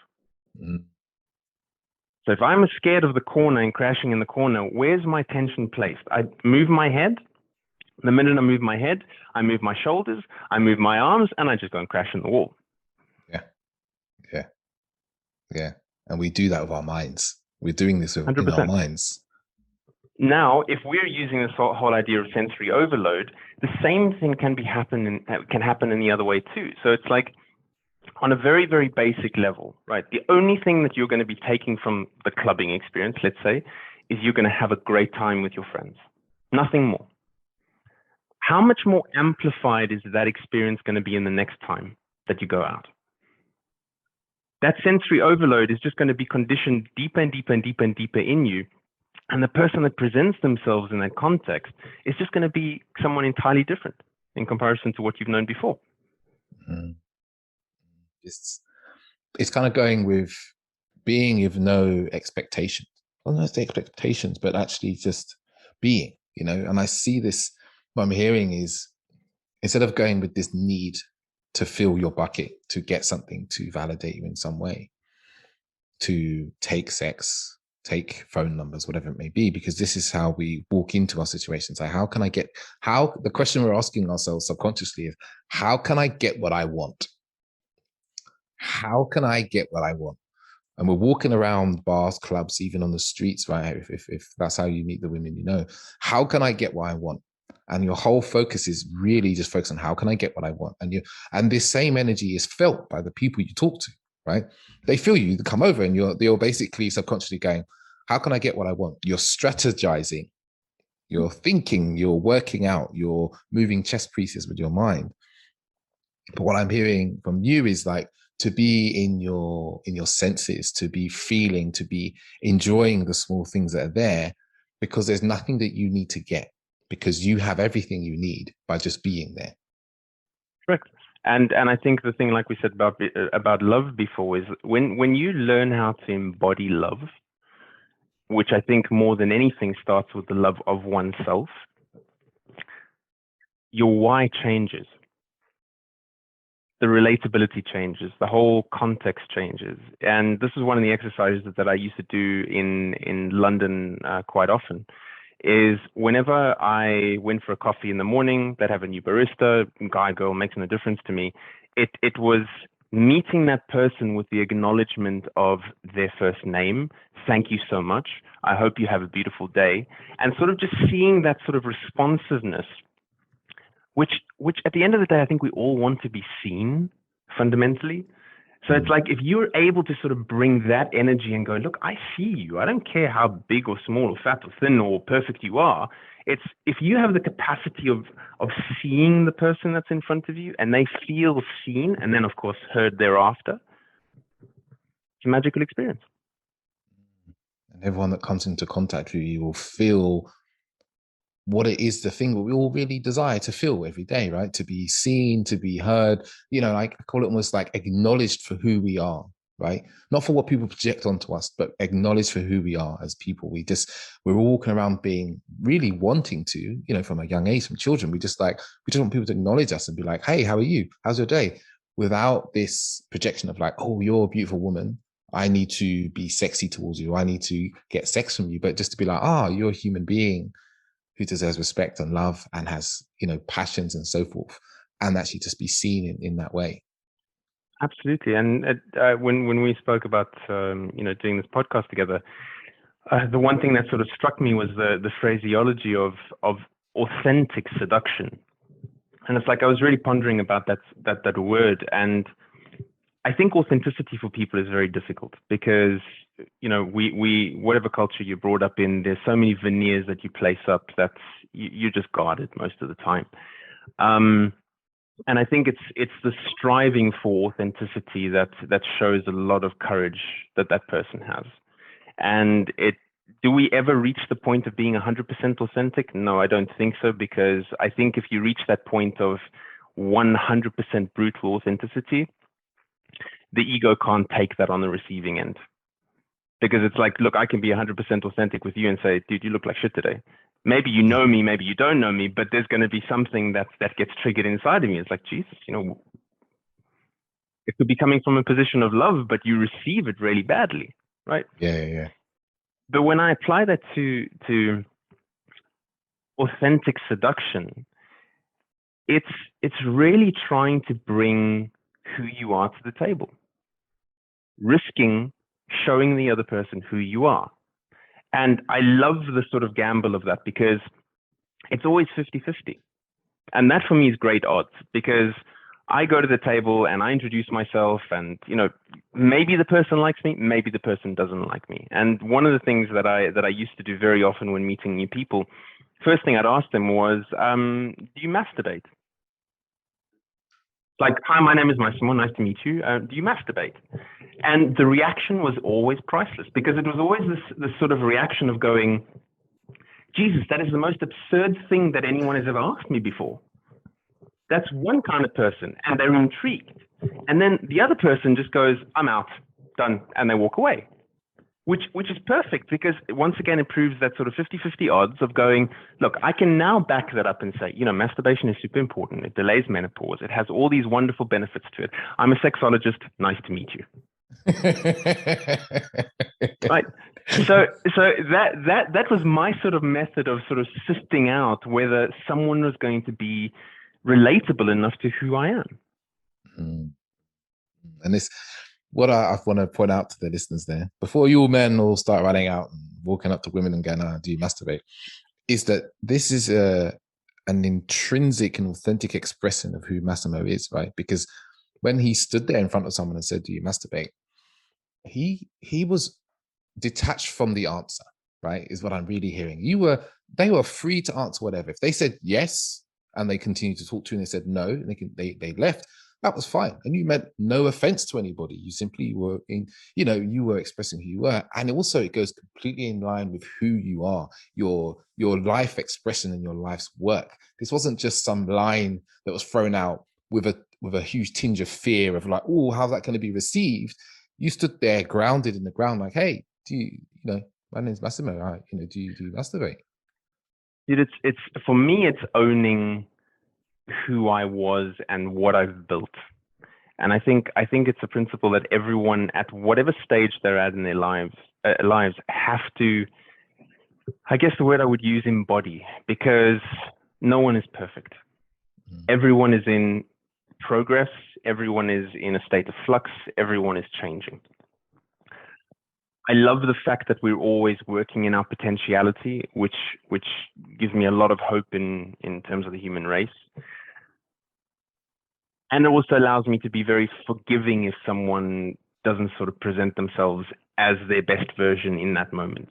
So if I'm scared of the corner and crashing in the corner, where's my tension placed? I move my head. The minute I move my head, I move my shoulders, I move my arms, and I just go and crash in the wall. Yeah. And we do that with our minds. We're doing this in our minds. Now, if we're using this whole idea of sensory overload, the same thing can happen in the other way too. So it's like, on a very, very basic level, right? The only thing that you're going to be taking from the clubbing experience, let's say, is you're going to have a great time with your friends. Nothing more. How much more amplified is that experience going to be in the next time that you go out? That sensory overload is just going to be conditioned deeper and deeper and deeper and deeper in you. And the person that presents themselves in that context is just going to be someone entirely different in comparison to what you've known before. It's kind of going with being with no expectations. Well, not expectations, but actually just being, and I see this, what I'm hearing is, instead of going with this need to fill your bucket, to get something to validate you in some way, to take sex, take phone numbers, whatever it may be, because this is how we walk into our situations. Like, the question we're asking ourselves subconsciously is, how can I get what I want? How can I get what I want? And we're walking around bars, clubs, even on the streets, right? If that's how you meet the women, how can I get what I want? And your whole focus is really just focused on how can I get what I want? And this same energy is felt by the people you talk to, right? They feel you come over and you're basically subconsciously going, how can I get what I want? You're strategizing, you're thinking, you're working out, you're moving chess pieces with your mind. But what I'm hearing from you is like, to be in your senses, to be feeling, to be enjoying the small things that are there, because there's nothing that you need to get. because you have everything you need by just being there. Correct. And I think the thing, like we said about love before, is when you learn how to embody love, which I think more than anything starts with the love of oneself, your why changes. The relatability changes, the whole context changes. And this is one of the exercises that I used to do in London quite often, is whenever I went for a coffee in the morning, they'd have a new barista, guy, girl, makes no difference to me. It was meeting that person with the acknowledgement of their first name. Thank you so much. I hope you have a beautiful day. And sort of just seeing that sort of responsiveness, which at the end of the day, I think we all want to be seen fundamentally. So it's like, if you're able to sort of bring that energy and go, look, I see you. I don't care how big or small or fat or thin or perfect you are. It's if you have the capacity of seeing the person that's in front of you and they feel seen and then, of course, heard thereafter, it's a magical experience. And everyone that comes into contact with you will feel what it is, the thing that we all really desire to feel every day, right? To be seen, to be heard, like I call it almost like acknowledged for who we are, right? Not for what people project onto us, but acknowledged for who we are as people. We're walking around being really wanting to, from a young age, from children, we just want people to acknowledge us and be like, hey, how are you? How's your day? Without this projection of like, oh, you're a beautiful woman, I need to be sexy towards you, I need to get sex from you, but just to be like, you're a human being who deserves respect and love and has, passions and so forth, and actually just be seen in that way. Absolutely. And when we spoke about, doing this podcast together, the one thing that sort of struck me was the phraseology of authentic seduction. And it's like, I was really pondering about that word. And I think authenticity for people is very difficult because, we whatever culture you're brought up in, there's so many veneers that you place up that you're just guarded most of the time. And I think it's the striving for authenticity that shows a lot of courage that person has. And do we ever reach the point of being 100% authentic? No, I don't think so, because I think if you reach that point of 100% brutal authenticity, the ego can't take that on the receiving end. Because it's like, look, I can be 100% authentic with you and say, dude, you look like shit today. Maybe you know me, maybe you don't know me, but there's going to be something that gets triggered inside of me. It's like, Jesus, it could be coming from a position of love, but you receive it really badly, right? Yeah. But when I apply that to authentic seduction, it's really trying to bring who you are to the table, risking showing the other person who you are. And I love the sort of gamble of that, because it's always 50-50. And that for me is great odds, because I go to the table and I introduce myself and, maybe the person likes me, maybe the person doesn't like me. And one of the things that I used to do very often when meeting new people, first thing I'd ask them was, do you masturbate? Like, hi, my name is Massimo, nice to meet you. Do you masturbate? And the reaction was always priceless, because it was always this sort of reaction of going, Jesus, that is the most absurd thing that anyone has ever asked me before. That's one kind of person, and they're intrigued. And then the other person just goes, I'm out, done, and they walk away, which is perfect, because once again, it proves that sort of 50-50 odds of going, look, I can now back that up and say, masturbation is super important. It delays menopause. It has all these wonderful benefits to it. I'm a sexologist. Nice to meet you. Right. So that was my sort of method of sort of sifting out whether someone was going to be relatable enough to who I am. And this, what I want to point out to the listeners there, before you all men all start running out and walking up to women and going, do you masturbate? Is that this is an intrinsic and authentic expression of who Massimo is, right? Because when he stood there in front of someone and said, do you masturbate? He was detached from the answer, right? Is what I'm really hearing. They were free to answer whatever. If they said yes and they continued to talk to you and they said no and they left, that was fine. And you meant no offense to anybody. You simply were you were expressing who you were. And also it goes completely in line with who you are, your life expression and your life's work. This wasn't just some line that was thrown out with a huge tinge of fear of like, oh, how's that going to be received? You stood there grounded in the ground, like, hey, my name's Massimo. Do you masturbate? Dude, it's for me, it's owning who I was and what I've built. And I think it's a principle that everyone at whatever stage they're at in their lives have to, I guess the word I would use, embody, because no one is perfect. Everyone is in progress. Everyone is in a state of flux. Everyone is changing. I love the fact that we're always working in our potentiality, which gives me a lot of hope in terms of the human race. And it also allows me to be very forgiving if someone doesn't sort of present themselves as their best version in that moment.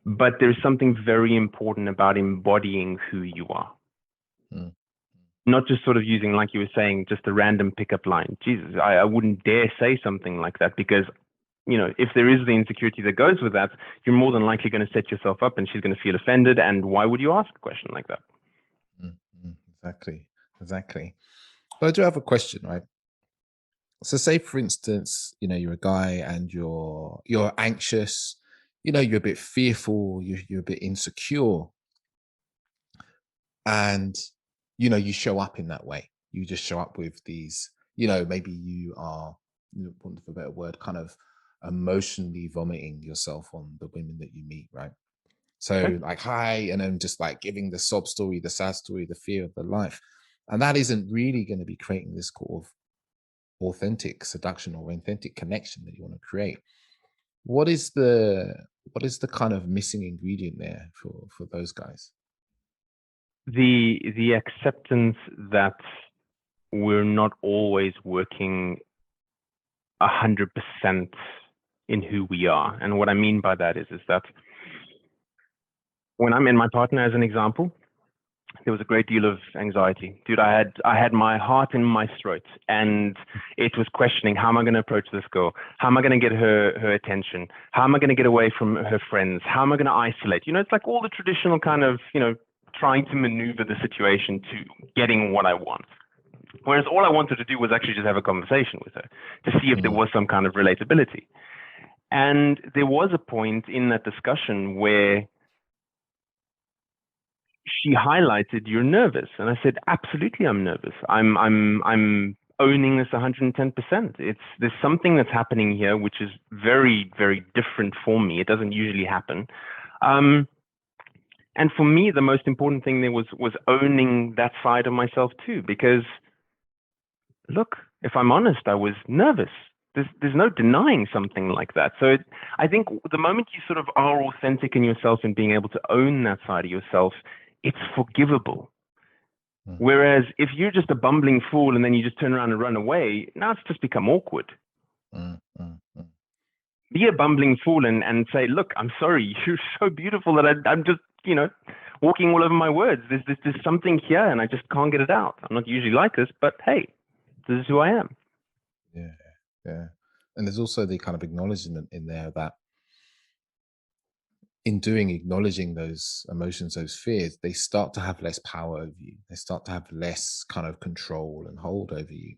But there's something very important about embodying who you are. Not just sort of using, like you were saying, just a random pickup line. Jesus, I wouldn't dare say something like that, because if there is the insecurity that goes with that, you're more than likely going to set yourself up and she's going to feel offended. And why would you ask a question like that? Exactly. But I do have a question, right? So say, for instance, you're a guy and you're anxious, you're a bit fearful, you're a bit insecure. And, you show up in that way. You just show up with these, maybe you are, want of a better word, kind of emotionally vomiting yourself on the women that you meet, right? So Okay. like, hi, and then just like giving the sob story, the sad story, the fear of the life. And that isn't really going to be creating this sort of authentic seduction or authentic connection that you want to create. What is the kind of missing ingredient there for those guys? The acceptance that we're not always working 100% in who we are. And what I mean by that is that when I'm in my partner, as an example, there was a great deal of anxiety. Dude, I had my heart in my throat, and it was questioning, how am I going to approach this girl? How am I going to get her attention? How am I going to get away from her friends? How am I going to isolate? It's like all the traditional kind of, trying to maneuver the situation to getting what I want. Whereas all I wanted to do was actually just have a conversation with her to see if there was some kind of relatability. And there was a point in that discussion where she highlighted, "You're nervous." And I said, "Absolutely, I'm nervous. I'm owning this 110%. There's something that's happening here, which is very, very different for me. It doesn't usually happen. And for me, the most important thing there was owning that side of myself too, because look, if I'm honest, I was nervous. There's no denying something like that. So I think the moment you sort of are authentic in yourself and being able to own that side of yourself, it's forgivable. Whereas if you're just a bumbling fool and then you just turn around and run away, now it's just become awkward. Be a bumbling fool and say, look, I'm sorry, you're so beautiful that I'm just, walking all over my words. There's something here and I just can't get it out. I'm not usually like this, but hey, this is who I am. Yeah. And there's also the kind of acknowledgement in there that acknowledging those emotions, those fears, they start to have less power over you. They start to have less kind of control and hold over you.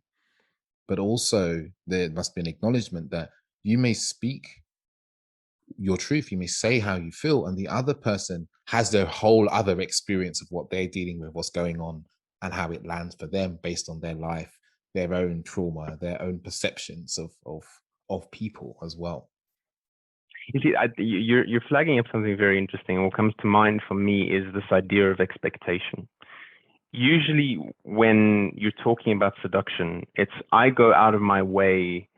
But also there must be an acknowledgement that you may speak your truth, you may say how you feel, and the other person has their whole other experience of what they're dealing with, what's going on, and how it lands for them based on their life, their own trauma, their own perceptions of people as well. You see, you're flagging up something very interesting. And what comes to mind for me is this idea of expectation. Usually when you're talking about seduction, it's I go out of my way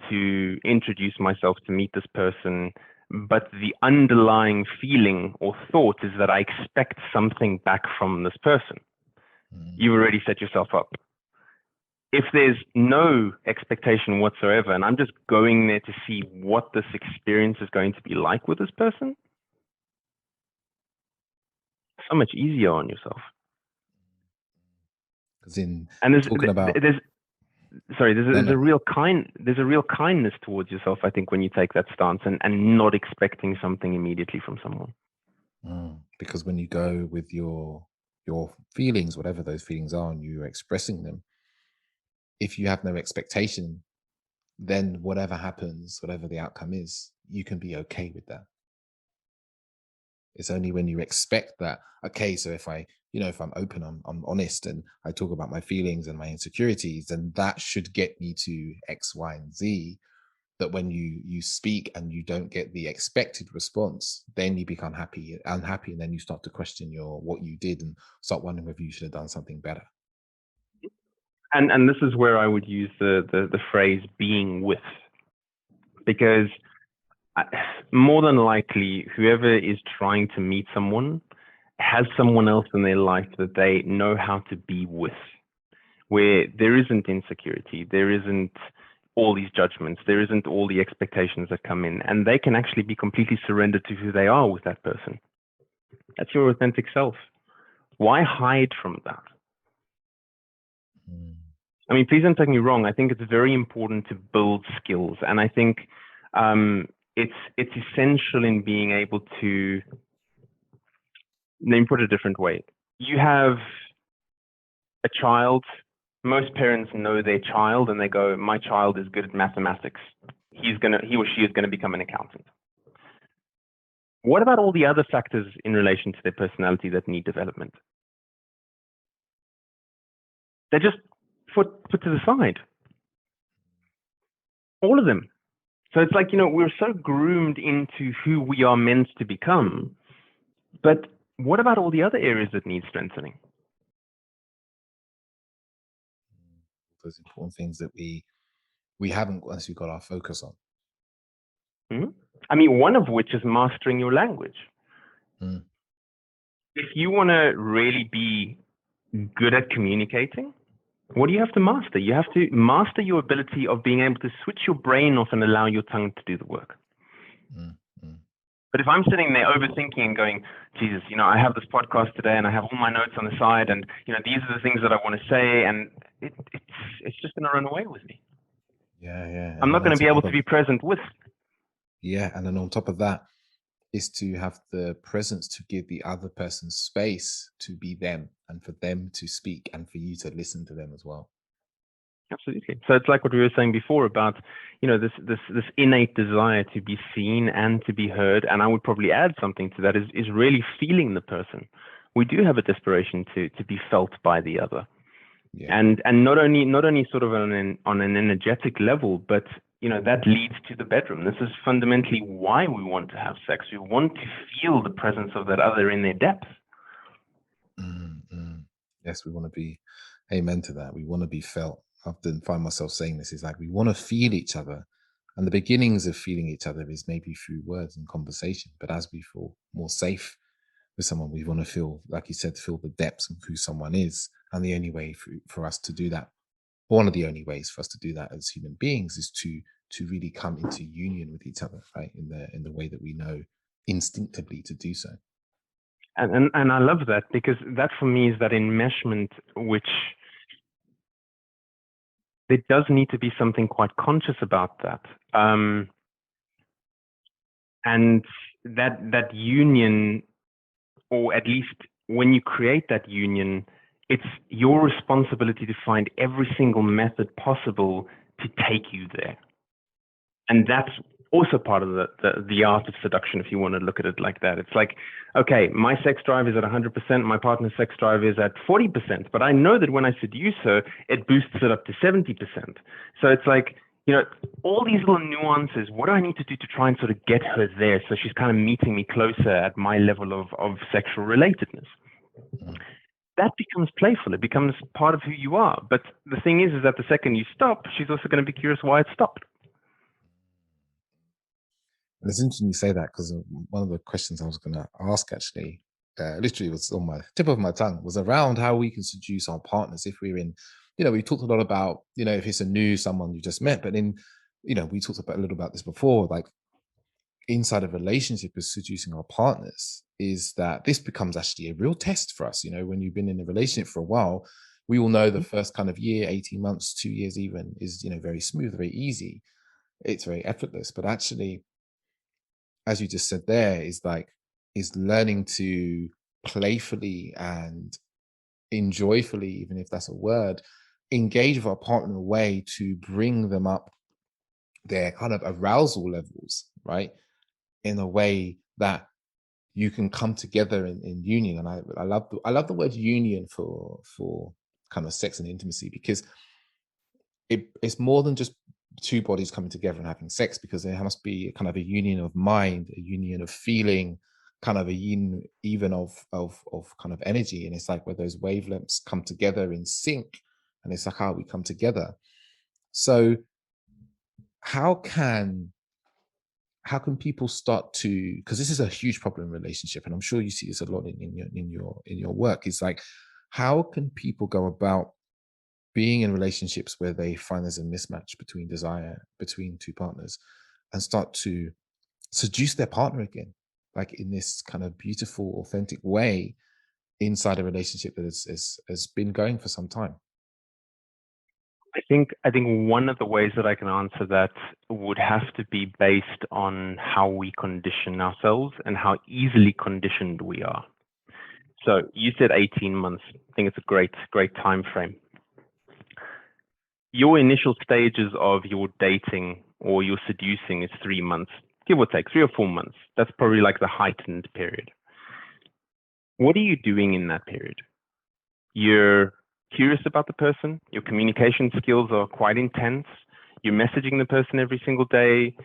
to introduce myself to meet this person, but the underlying feeling or thought is that I expect something back from this person. You've already set yourself up. If there's no expectation whatsoever, and I'm just going there to see what this experience is going to be like with this person, so much easier on yourself. Because in And talking about sorry, No, there's no. a there's a real kindness towards yourself, I think, when you take that stance and not expecting something immediately from someone. Because when you go with your feelings, whatever those feelings are, and you're expressing them, if you have no expectation, then whatever happens, whatever the outcome is, you can be okay with that. It's only when you expect that, okay, so if I, if I'm open, I'm honest, and I talk about my feelings and my insecurities, then that should get me to X, Y, and Z. That when you speak and you don't get the expected response, then you become unhappy, and then you start to question what you did and start wondering whether you should have done something better. And this is where I would use the phrase being with, because more than likely, whoever is trying to meet someone has someone else in their life that they know how to be with, where there isn't insecurity, there isn't all these judgments, there isn't all the expectations that come in, and they can actually be completely surrendered to who they are with that person. That's your authentic self. Why hide from that? I mean, please don't take me wrong. I think it's very important to build skills, and I think it's essential in being able to. Let me put it a different way. You have a child. Most parents know their child, and they go, "My child is good at mathematics. He or she is gonna become an accountant." What about all the other factors in relation to their personality that need development? They're just put to the side. All of them. So it's like, we're so groomed into who we are meant to become. But what about all the other areas that need strengthening? Those important things that we haven't honestly got our focus on. I mean, one of which is mastering your language. If you want to really be good at communicating, what do you have to master? You have to master your ability of being able to switch your brain off and allow your tongue to do the work. But if I'm sitting there overthinking and going, Jesus, I have this podcast today and I have all my notes on the side, and these are the things that I want to say, and it's just going to run away with me. Yeah. I'm not going to be able to be present with. Yeah, and then on top of that is to have the presence to give the other person space to be them, and for them to speak, and for you to listen to them as well. Absolutely. So it's like what we were saying before about, this innate desire to be seen and to be heard. And I would probably add something to that is really feeling the person. We do have a desperation to be felt by the other. Yeah. And not only sort of on an energetic level, but that leads to the bedroom. This is fundamentally why we want to have sex. We want to feel the presence of that other in their depth. Yes, we want to be, amen to that. We want to be felt. I often find myself saying this, is like, we want to feel each other. And the beginnings of feeling each other is maybe through words and conversation. But as we feel more safe with someone, we want to feel, like you said, feel the depths of who someone is. And the only way for us to do that, one of the only ways for us to do that as human beings, is to really come into union with each other, right? In the way that we know instinctively to do so. And I love that, because that for me is that enmeshment, which there does need to be something quite conscious about that. And that union, or at least when you create that union, it's your responsibility to find every single method possible to take you there. And that's also part of the art of seduction, if you want to look at it like that. It's like, okay, my sex drive is at 100%, my partner's sex drive is at 40%, but I know that when I seduce her, it boosts it up to 70%. So it's like, all these little nuances, what do I need to do to try and sort of get her there so she's kind of meeting me closer at my level of sexual relatedness? That becomes playful. It becomes part of who you are. But the thing is that the second you stop, she's also going to be curious why it stopped. And it's interesting you say that, because one of the questions I was going to ask, actually, literally was on my tip of my tongue, was around how we can seduce our partners if we're in, we talked a lot about, if it's someone you just met, but then, we talked about a little about this before, like inside a relationship with seducing our partners, is that this becomes actually a real test for us. When you've been in a relationship for a while, we all know the first kind of year, 18 months, 2 years even, is, very smooth, very easy. It's very effortless. But actually, as you just said there, is learning to playfully and enjoyfully, even if that's a word, engage with our partner in a way to bring them up their kind of arousal levels, right? In a way that you can come together in union. And I love the word union for kind of sex and intimacy, because it's more than just two bodies coming together and having sex, because there must be a kind of a union of mind, a union of feeling, kind of a union even of kind of energy. And it's like where those wavelengths come together in sync, and it's like how we come together. So how can people start to, because this is a huge problem in relationship, and I'm sure you see this a lot in your work, is like, how can people go about being in relationships where they find there's a mismatch between desire between two partners, and start to seduce their partner again, like in this kind of beautiful, authentic way, inside a relationship that has been going for some time? I think one of the ways that I can answer that would have to be based on how we condition ourselves and how easily conditioned we are. So you said 18 months. I think it's a great time frame. Your initial stages of your dating or your seducing is 3 months, give or take 3 or 4 months. That's probably like the heightened period. What are you doing in that period? You're curious about the person. Your communication skills are quite intense. You're messaging the person every single day,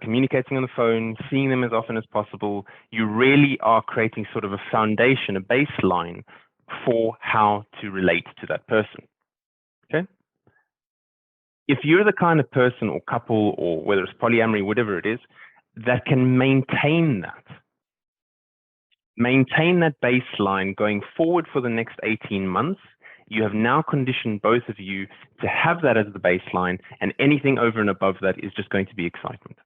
communicating on the phone, seeing them as often as possible. You really are creating sort of a foundation, a baseline for how to relate to that person. Okay? If you're the kind of person or couple, or whether it's polyamory, whatever it is, that can maintain that baseline going forward for the next 18 months, you have now conditioned both of you to have that as the baseline, and anything over and above that is just going to be excitement.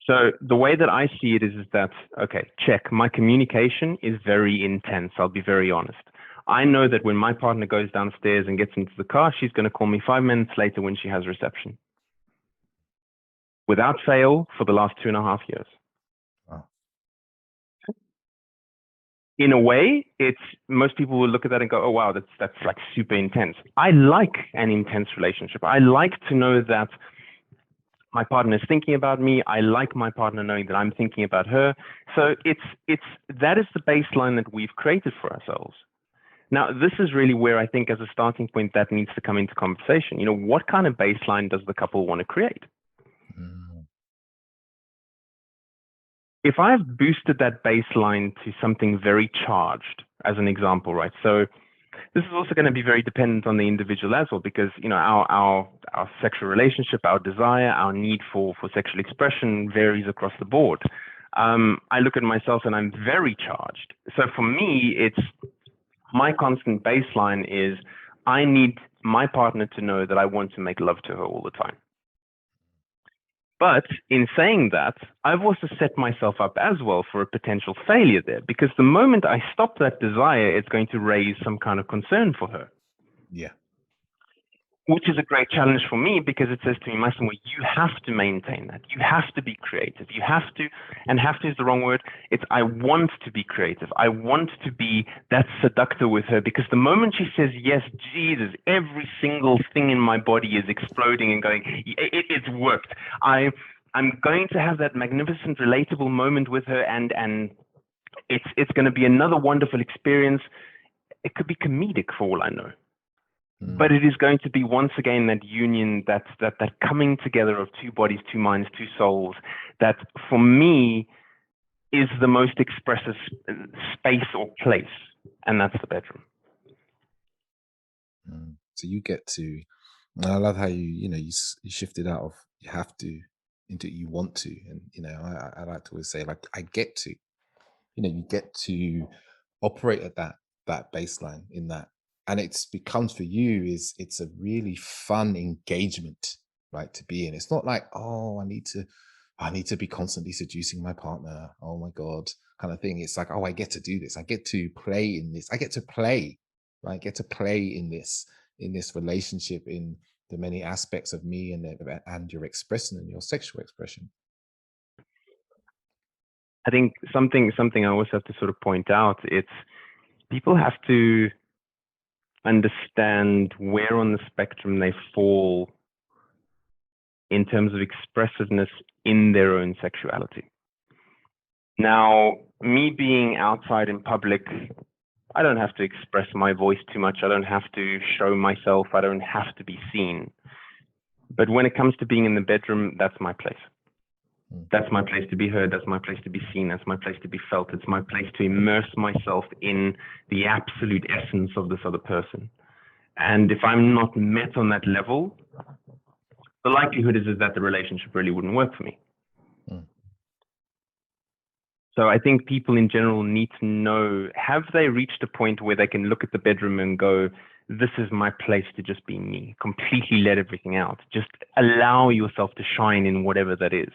So the way that I see it is that, okay, check, my communication is very intense. I'll be very honest. I know that when my partner goes downstairs and gets into the car, she's going to call me 5 minutes later when she has reception. Without fail, for the last 2.5 years. Wow. In a way, most people will look at that and go, oh, wow, that's like super intense. I like an intense relationship. I like to know that my partner is thinking about me. I like my partner knowing that I'm thinking about her. So that is the baseline that we've created for ourselves. Now, this is really where I think as a starting point that needs to come into conversation. What kind of baseline does the couple want to create? Mm. If I've boosted that baseline to something very charged, as an example, right? So this is also going to be very dependent on the individual as well, because our sexual relationship, our desire, our need for sexual expression varies across the board. I look at myself and I'm very charged. So for me, it's my constant baseline is I need my partner to know that I want to make love to her all the time. But in saying that, I've also set myself up as well for a potential failure there, because the moment I stop that desire, it's going to raise some kind of concern for her. Yeah. Which is a great challenge for me, because it says to me, Massimo, you have to maintain that. You have to be creative. You have to, and have to is the wrong word. It's I want to be creative. I want to be that seductor with her, because the moment she says yes, Jesus, every single thing in my body is exploding and going, it's worked. I'm going to have that magnificent, relatable moment with her, and it's going to be another wonderful experience. It could be comedic for all I know. But it is going to be, once again, that union, that coming together of two bodies, two minds, two souls, that for me is the most expressive space or place, and that's the bedroom. So you get to, and I love how you shifted out of you have to into you want to, and I like to always say, like, I get to, you get to operate at that baseline in that. And it's becomes for you it's a really fun engagement, right, to be in. It's not like, oh, I need to I need to be constantly seducing my partner. Oh my God, kind of thing. It's like, oh, I get to do this. I get to play in this. I get to play, right? I get to play in this relationship, in the many aspects of me and your expression and your sexual expression. I think something I always have to sort of point out, it's people have to understand where on the spectrum they fall in terms of expressiveness in their own sexuality. Now, me being outside in public, I don't have to express my voice too much. I don't have to show myself. I don't have to be seen. But when it comes to being in the bedroom, that's my place. That's my place to be heard. That's my place to be seen. That's my place to be felt. It's my place to immerse myself in the absolute essence of this other person. And if I'm not met on that level, the likelihood is that the relationship really wouldn't work for me. So I think people in general need to know, have they reached a point where they can look at the bedroom and go, this is my place to just be me, completely let everything out. Just allow yourself to shine in whatever that is.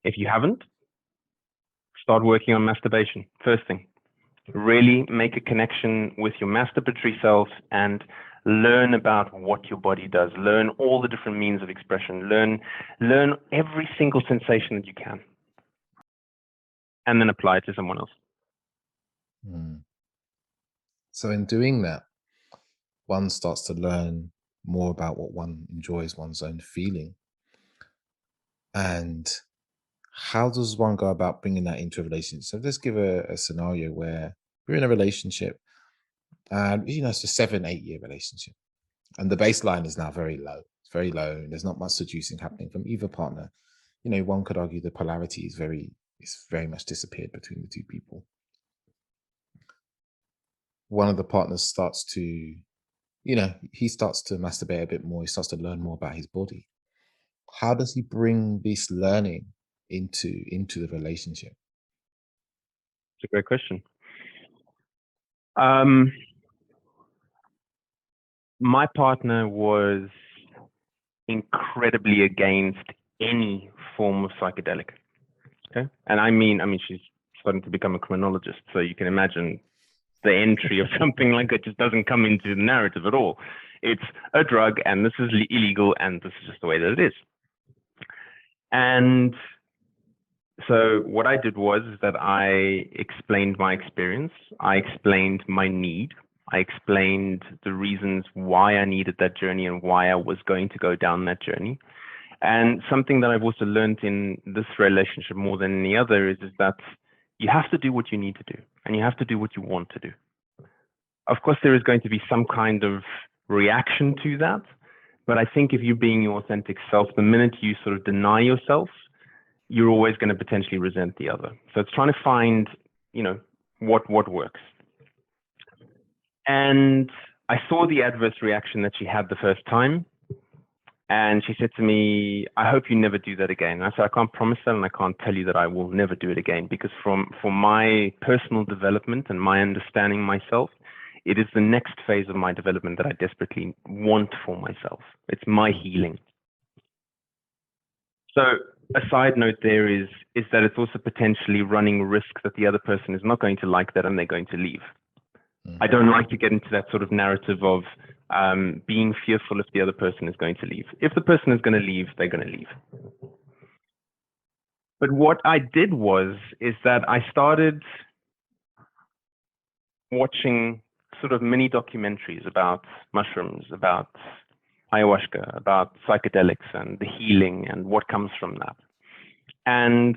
If you haven't, start working on masturbation. First thing, really make a connection with your masturbatory self and learn about what your body does. Learn all the different means of expression. Learn every single sensation that you can. And then apply it to someone else. So in doing that, one starts to learn more about what one enjoys, one's own feeling. And how does one go about bringing that into a relationship? So let's give a scenario where we're in a relationship and, it's a 7-8 year relationship. And the baseline is now very low. It's very low. And there's not much seducing happening from either partner. One could argue the polarity is very much disappeared between the two people. One of the partners starts to, he starts to masturbate a bit more. He starts to learn more about his body. How does he bring this learning into the relationship? It's a great question. My partner was incredibly against any form of psychedelic. Okay. And I mean, she's starting to become a criminologist. So you can imagine the entry of something like that just doesn't come into the narrative at all. It's a drug and this is illegal and this is just the way that it is. And so what I did was that I explained my experience. I explained my need. I explained the reasons why I needed that journey and why I was going to go down that journey. And something that I've also learned in this relationship more than any other is that you have to do what you need to do and you have to do what you want to do. Of course, there is going to be some kind of reaction to that. But I think if you're being your authentic self, the minute you sort of deny yourself, you're always going to potentially resent the other. So it's trying to find, what works. And I saw the adverse reaction that she had the first time. And she said to me, I hope you never do that again. And I said, I can't promise that, and I can't tell you that I will never do it again, because for my personal development and my understanding myself, it is the next phase of my development that I desperately want for myself. It's my healing. So a side note there is that it's also potentially running risk that the other person is not going to like that and they're going to leave. I don't like to get into that sort of narrative of being fearful if the other person is going to leave. If the person is going to leave, they're going to leave. But what I did is that I started watching sort of mini documentaries about mushrooms, about ayahuasca, about psychedelics and the healing and what comes from that. And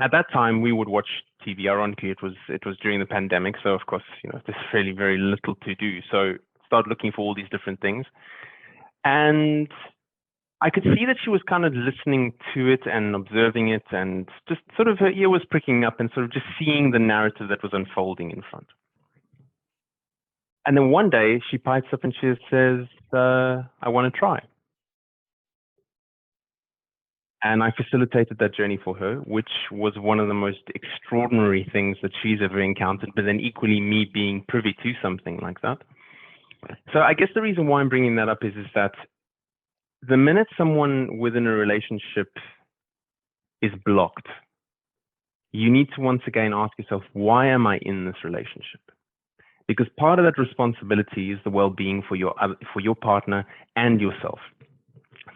at that time, we would watch TV. Ironically, it was during the pandemic, so of course, there's really very little to do. So start looking for all these different things, and I could see that she was kind of listening to it and observing it, and just sort of her ear was pricking up and sort of just seeing the narrative that was unfolding in front. And then one day she pipes up and she says, I want to try. And I facilitated that journey for her, which was one of the most extraordinary things that she's ever encountered, but then equally me being privy to something like that. So I guess the reason why I'm bringing that up is that the minute someone within a relationship is blocked, you need to once again ask yourself, why am I in this relationship? Because part of that responsibility is the well-being for your partner and yourself.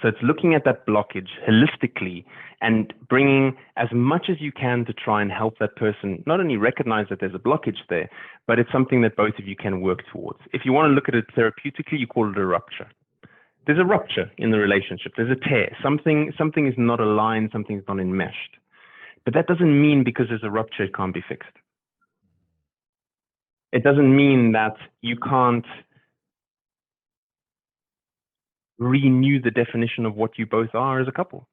So it's looking at that blockage holistically and bringing as much as you can to try and help that person not only recognize that there's a blockage there, but it's something that both of you can work towards. If you want to look at it therapeutically, you call it a rupture. There's a rupture in the relationship. There's a tear. Something is not aligned. Something's not enmeshed. But that doesn't mean because there's a rupture, it can't be fixed. It doesn't mean that you can't renew the definition of what you both are as a couple.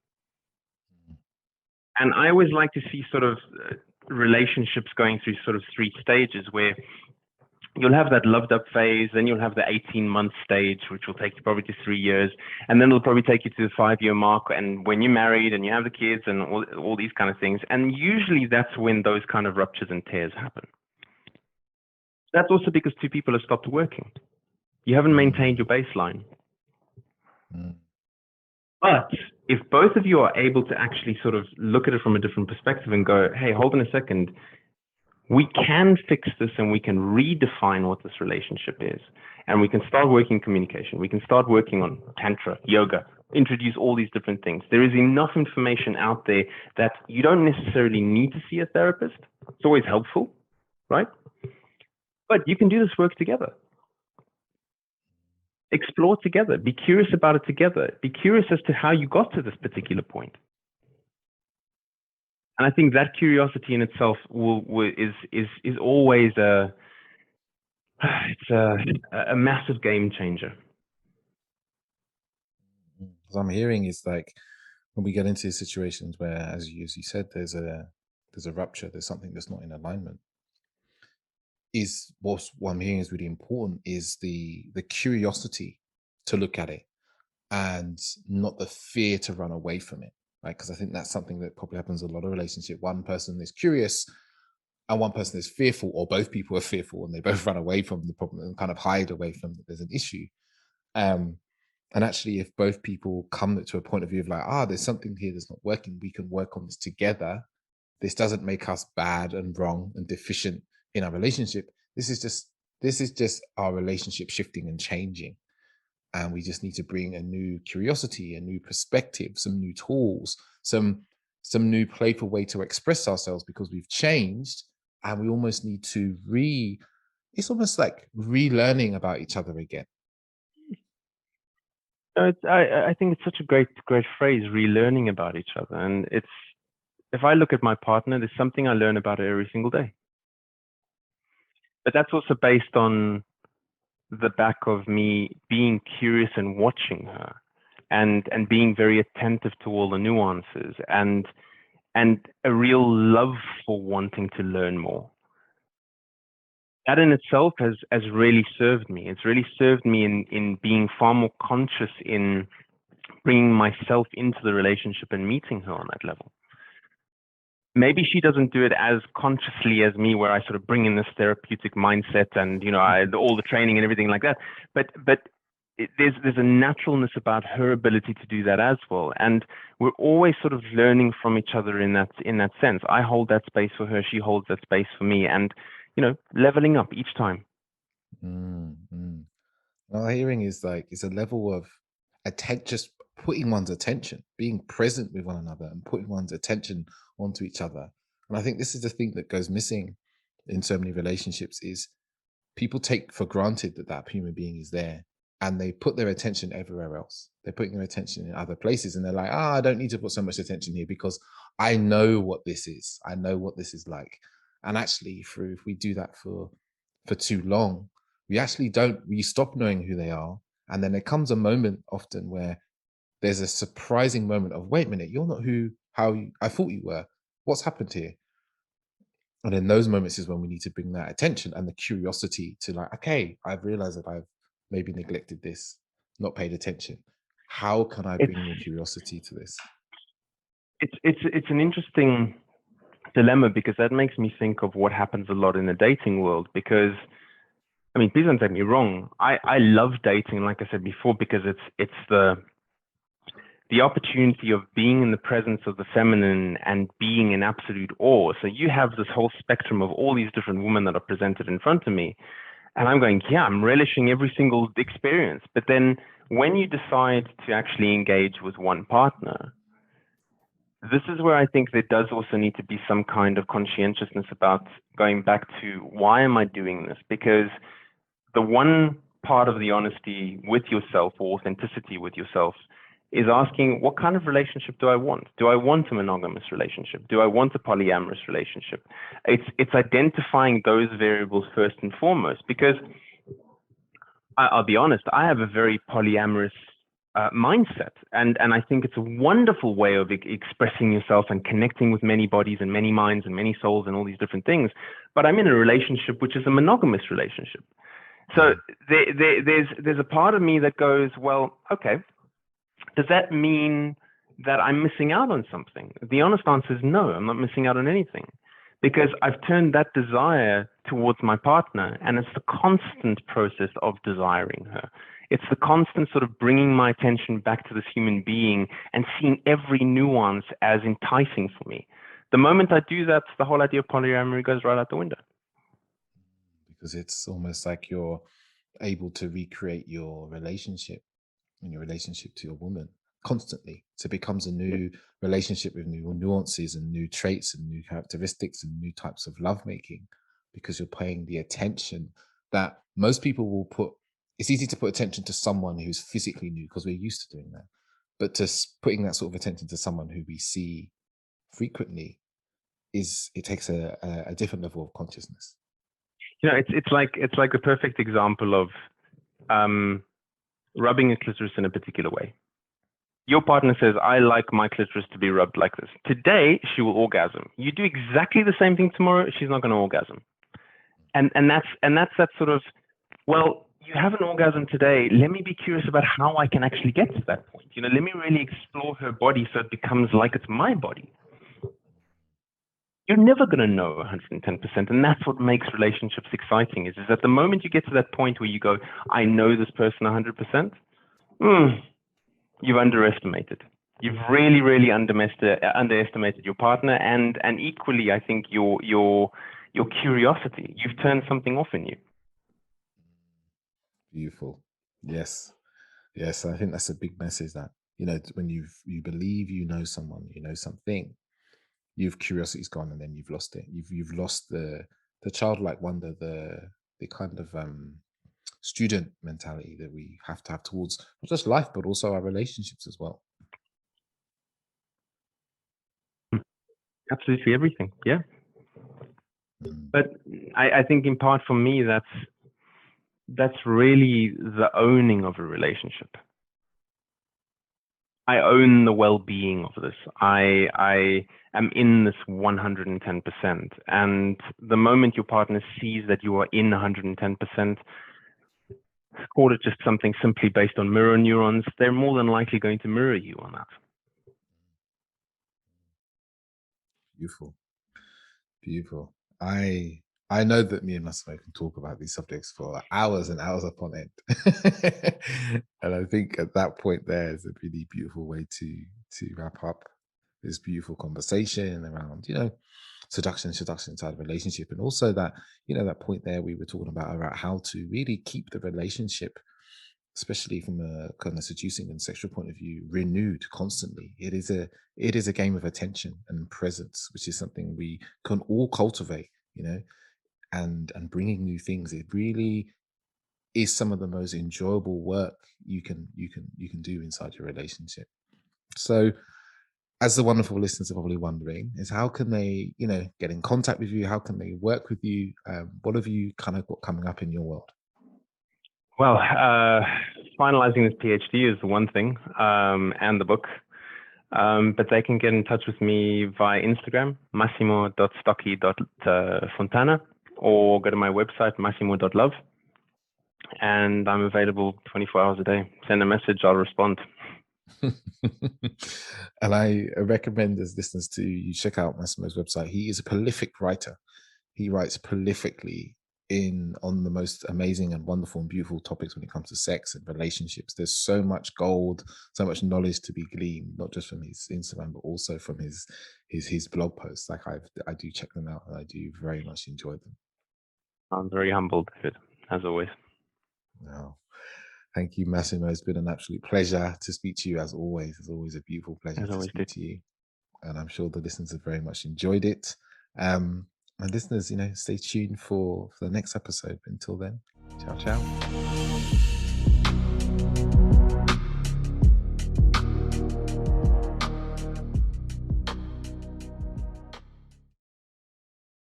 And I always like to see sort of relationships going through sort of 3 stages where you'll have that loved up phase, then you'll have the 18-month stage, which will take you probably to 3 years, and then it'll probably take you to the 5-year mark, and when you're married and you have the kids and all these kind of things. And usually that's when those kind of ruptures and tears happen. That's also because 2 people have stopped working. You haven't maintained your baseline. But if both of you are able to actually sort of look at it from a different perspective and go, hey, hold on a second, we can fix this and we can redefine what this relationship is. And we can start working communication. We can start working on tantra, yoga, introduce all these different things. There is enough information out there that you don't necessarily need to see a therapist. It's always helpful, right? But you can do this work together. Explore together. Be curious about it together. Be curious as to how you got to this particular point. And I think that curiosity in itself is always a massive game changer. What I'm hearing is like when we get into situations where, as you said, there's a rupture, there's something that's not in alignment. Is what I'm hearing is really important is the curiosity to look at it and not the fear to run away from it, right? Because I think that's something that probably happens in a lot of relationships. One person is curious and one person is fearful, or both people are fearful and they both run away from the problem and kind of hide away from that there's an issue. And actually, if both people come to a point of view of like, there's something here that's not working, we can work on this together. This doesn't make us bad and wrong and deficient in our relationship. This is just our relationship shifting and changing. And we just need to bring a new curiosity, a new perspective, some new tools, some new playful way to express ourselves because we've changed. And we almost need to it's almost like relearning about each other again. I think it's such a great phrase, relearning about each other. And if I look at my partner, there's something I learn about her every single day. But that's also based on the back of me being curious and watching her and being very attentive to all the nuances and a real love for wanting to learn more. That in itself has really served me. It's really served me in being far more conscious in bringing myself into the relationship and meeting her on that level. Maybe she doesn't do it as consciously as me, where I sort of bring in this therapeutic mindset and, all the training and everything like that. But there's a naturalness about her ability to do that as well. And we're always sort of learning from each other in that sense. I hold that space for her. She holds that space for me. And, leveling up each time. What I'm hearing is like, it's a level of just putting one's attention, being present with one another and putting one's attention onto each other. And I think this is the thing that goes missing in so many relationships is people take for granted that human being is there and they put their attention everywhere else. They're putting their attention in other places and they're like, I don't need to put so much attention here because I know what this is. I know what this is like. And actually, if we do that for too long, we stop knowing who they are. And then there comes a moment often where there's a surprising moment of, wait a minute, you're not I thought you were. What's happened here? And in those moments is when we need to bring that attention and the curiosity to like, okay, I've realized that I've maybe neglected this, not paid attention. How can I bring more curiosity to this? It's an interesting dilemma because that makes me think of what happens a lot in the dating world. Because, I mean, please don't take me wrong. I love dating, like I said before, because it's the the opportunity of being in the presence of the feminine and being in absolute awe. So you have this whole spectrum of all these different women that are presented in front of me. And I'm going, yeah, I'm relishing every single experience. But then when you decide to actually engage with one partner, this is where I think there does also need to be some kind of conscientiousness about going back to, why am I doing this? Because the one part of the honesty with yourself, or authenticity with yourself, is asking, what kind of relationship do I want? Do I want a monogamous relationship? Do I want a polyamorous relationship? It's identifying those variables first and foremost, because I'll be honest, I have a very polyamorous mindset, and I think it's a wonderful way of expressing yourself and connecting with many bodies and many minds and many souls and all these different things. But I'm in a relationship which is a monogamous relationship. So there's a part of me that goes, well, okay, does that mean that I'm missing out on something? The honest answer is no, I'm not missing out on anything, because I've turned that desire towards my partner, and it's the constant process of desiring her. It's the constant sort of bringing my attention back to this human being and seeing every nuance as enticing for me. The moment I do that, the whole idea of polyamory goes right out the window. Because it's almost like you're able to recreate your relationship and your relationship to your woman constantly. So it becomes a new relationship with new nuances and new traits and new characteristics and new types of lovemaking, because you're paying the attention that most people will put. It's easy to put attention to someone who's physically new because we're used to doing that. But just putting that sort of attention to someone who we see frequently, it takes a different level of consciousness. You know, it's like the perfect example of rubbing a clitoris in a particular way. Your partner says, I like my clitoris to be rubbed like this. Today, she will orgasm. You do exactly the same thing tomorrow, she's not going to orgasm. And that's that sort of, well, you have an orgasm today. Let me be curious about how I can actually get to that point. You know, let me really explore her body so it becomes like it's my body. You're never going to know 110%. And that's what makes relationships exciting, is that the moment you get to that point where you go, I know this person 100%, you've underestimated. You've really, really underestimated your partner, and equally, I think your curiosity. You've turned something off in you. Beautiful. Yes. Yes. I think that's a big message, that, you know, when you believe you know someone, you know something, your curiosity's gone, and then you've lost it. You've lost the childlike wonder, the kind of student mentality that we have to have towards not just life, but also our relationships as well. Absolutely everything. Yeah. Mm. But I think in part for me, that's really the owning of a relationship. I own the well-being of this. I am in this 110%. And the moment your partner sees that you are in 110%, call it just something simply based on mirror neurons, they're more than likely going to mirror you on that. Beautiful. Beautiful. I know that me and Massimo can talk about these subjects for hours and hours upon end. And I think at that point there is a really beautiful way to wrap up this beautiful conversation around, you know, seduction inside a relationship. And also that, you know, that point there we were talking about how to really keep the relationship, especially from a kind of seducing and sexual point of view, renewed constantly. It is a game of attention and presence, which is something we can all cultivate, you know, and bringing new things. It really is some of the most enjoyable work you can do inside your relationship. So, as the wonderful listeners are probably wondering, is how can they, you know, get in contact with you? How can they work with you? What have you kind of got coming up in your world? Well, finalizing this PhD is the one thing, and the book. But they can get in touch with me via Instagram, massimo.stocchi.fontana, or go to my website, massimo.love. And I'm available 24 hours a day. Send a message, I'll respond. And I recommend as listeners to you check out Massimo's website. He is a prolific writer. He writes prolifically in on the most amazing and wonderful and beautiful topics when it comes to sex and relationships. There's so much gold, so much knowledge to be gleaned, not just from his Instagram, but also from his blog posts. Like I do check them out, and I do very much enjoy them. I'm very humbled, David, as always. Wow. Thank you, Massimo. It's been an absolute pleasure to speak to you as always. It's always a beautiful pleasure As to always, speak to you. And I'm sure the listeners have very much enjoyed it. And listeners, stay tuned for the next episode. Until then, ciao, ciao.